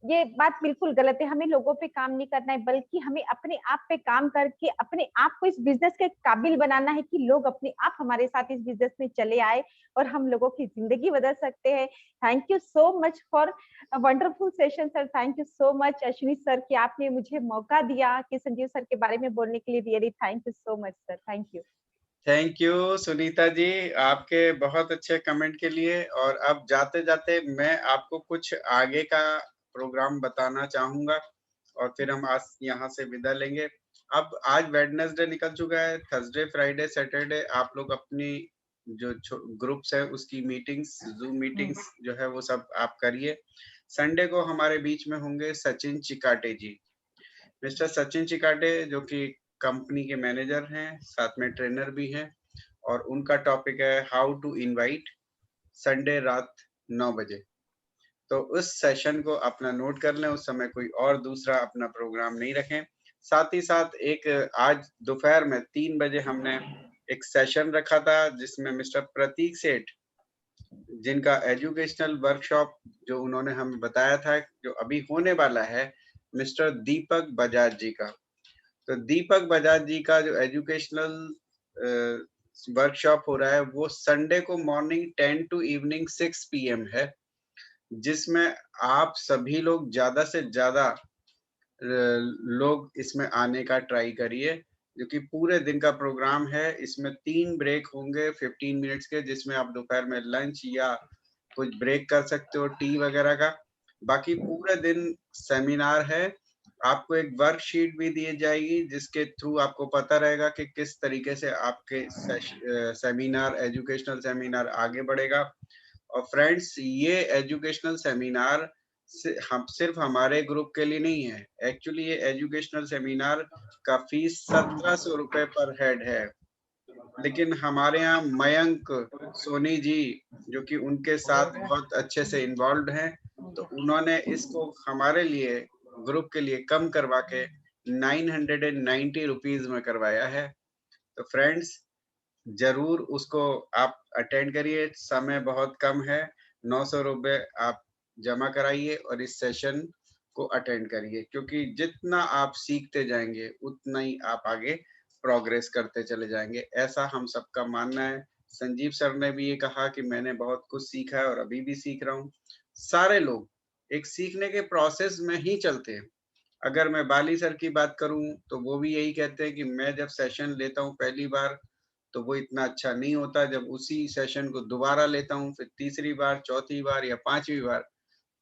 ये बात बिल्कुल गलत है। हमें लोगों पे काम नहीं करना है, बल्कि हमें अपने आप पे काम करके अपने आप को इस बिजनेस के काबिल बनाना है कि लोग अपने आप हमारे साथ इस बिजनेस में चले आए और हम लोगों की जिंदगी बदल सकते हैं। Thank you so much for wonderful session sir. Thank you so much Ashwini sir कि आपने मुझे मौका दिया कि संजीव सर के बारे में बोलने के लिए। Really thank you so much sir. Thank you Sunita ji, आपके बहुत अच्छे कमेंट के लिए। और अब जाते-जाते मैं आपको कुछ आगे का प्रोग्राम बताना चाहूँगा और फिर हम आज यहाँ से विदा लेंगे। अब आज वेडनेसडे निकल चुका है, थर्सडे, फ्राइडे, सैटरडे आप लोग अपनी जो ग्रुप्स है उसकी मीटिंग्स, जूम मीटिंग्स जो है वो सब आप करिए। संडे को हमारे बीच में होंगे सचिन चिकाटे जी, मिस्टर सचिन चिकाटे, जो कि कंपनी के मैनेजर हैं, साथ में ट्रेनर भी हैं, और उनका टॉपिक है हाउ टू इनवाइट, संडे रात 9 बजे। तो उस सेशन को अपना नोट कर लें, उस समय कोई और दूसरा अपना प्रोग्राम नहीं रखें। साथ ही साथ एक आज दोपहर में 3 बजे हमने एक सेशन रखा था जिसमें मिस्टर प्रतीक सेठ, जिनका एजुकेशनल वर्कशॉप जो उन्होंने हमें बताया था जो अभी होने वाला है, मिस्टर दीपक बजाज जी का। तो दीपक बजाज जी का जो एजुकेशनल वर्कशॉप हो रहा है वो संडे को मॉर्निंग 10 टू इवनिंग 6 PM है, जिसमें आप सभी लोग ज्यादा से ज्यादा लोग इसमें आने का ट्राई करिए, जो कि पूरे दिन का प्रोग्राम है। इसमें 3 ब्रेक होंगे 15 मिनट्स के, जिसमें आप दोपहर में लंच या कुछ ब्रेक कर सकते हो टी वगैरह का। बाकी पूरे दिन सेमिनार है। आपको एक वर्कशीट भी दी जाएगी जिसके थ्रू आपको पता रहेगा कि किस तरीके से आपके सेमिनार, एजुकेशनल सेमिनार आगे बढ़ेगा। और फ्रेंड्स, ये एजुकेशनल सेमिनार हम सिर्फ हमारे ग्रुप के लिए नहीं है। एक्चुअली ये एजुकेशनल सेमिनार का फीस 1700 रुपए पर हेड है, लेकिन हमारे यहाँ मयंक सोनी जी, जो कि उनके साथ बहुत अच्छे से इन्वॉल्व हैं, तो उन्होंने इसको हमारे लिए, ग्रुप के लिए कम करवा के 990 रुपीज में करवाया है। तो फ्रेंड्स, जरूर उसको आप अटेंड करिए। समय बहुत कम है, 900 रुपए आप जमा कराइए और इस सेशन को अटेंड करिए, क्योंकि जितना आप सीखते जाएंगे उतना ही आप आगे प्रोग्रेस करते चले जाएंगे, ऐसा हम सबका मानना है। संजीव सर ने भी ये कहा कि मैंने बहुत कुछ सीखा है और अभी भी सीख रहा हूँ। सारे लोग एक सीखने के प्रोसेस में ही चलते हैं। अगर मैं बाली सर की बात करूं तो वो भी यही कहते हैं कि मैं जब सेशन लेता हूं पहली बार तो वो इतना अच्छा नहीं होता, जब उसी सेशन को दोबारा लेता हूँ फिर तीसरी बार, चौथी बार या 5वीं बार,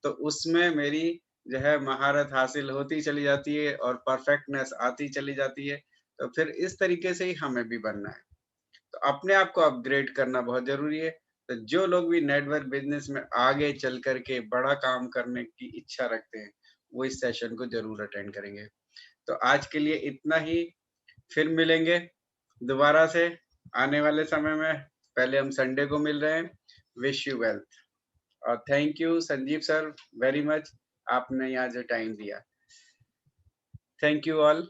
तो उसमें मेरी जो है महारत हासिल होती चली जाती है और परफेक्टनेस आती चली जाती है। तो फिर इस तरीके से ही हमें भी बनना है, तो अपने आप को अपग्रेड करना बहुत जरूरी है। तो जो लोग भी नेटवर्क बिजनेस में आगे चल करके बड़ा काम करने की इच्छा रखते हैं वो इस सेशन को जरूर अटेंड करेंगे। तो आज के लिए इतना ही, फिर मिलेंगे दोबारा से आने वाले समय में। पहले हम संडे को मिल रहे हैं। विश यू वेल्थ और thank you Sanjeev sir very much, आपने यहाँ जो टाइम दिया। Thank you all.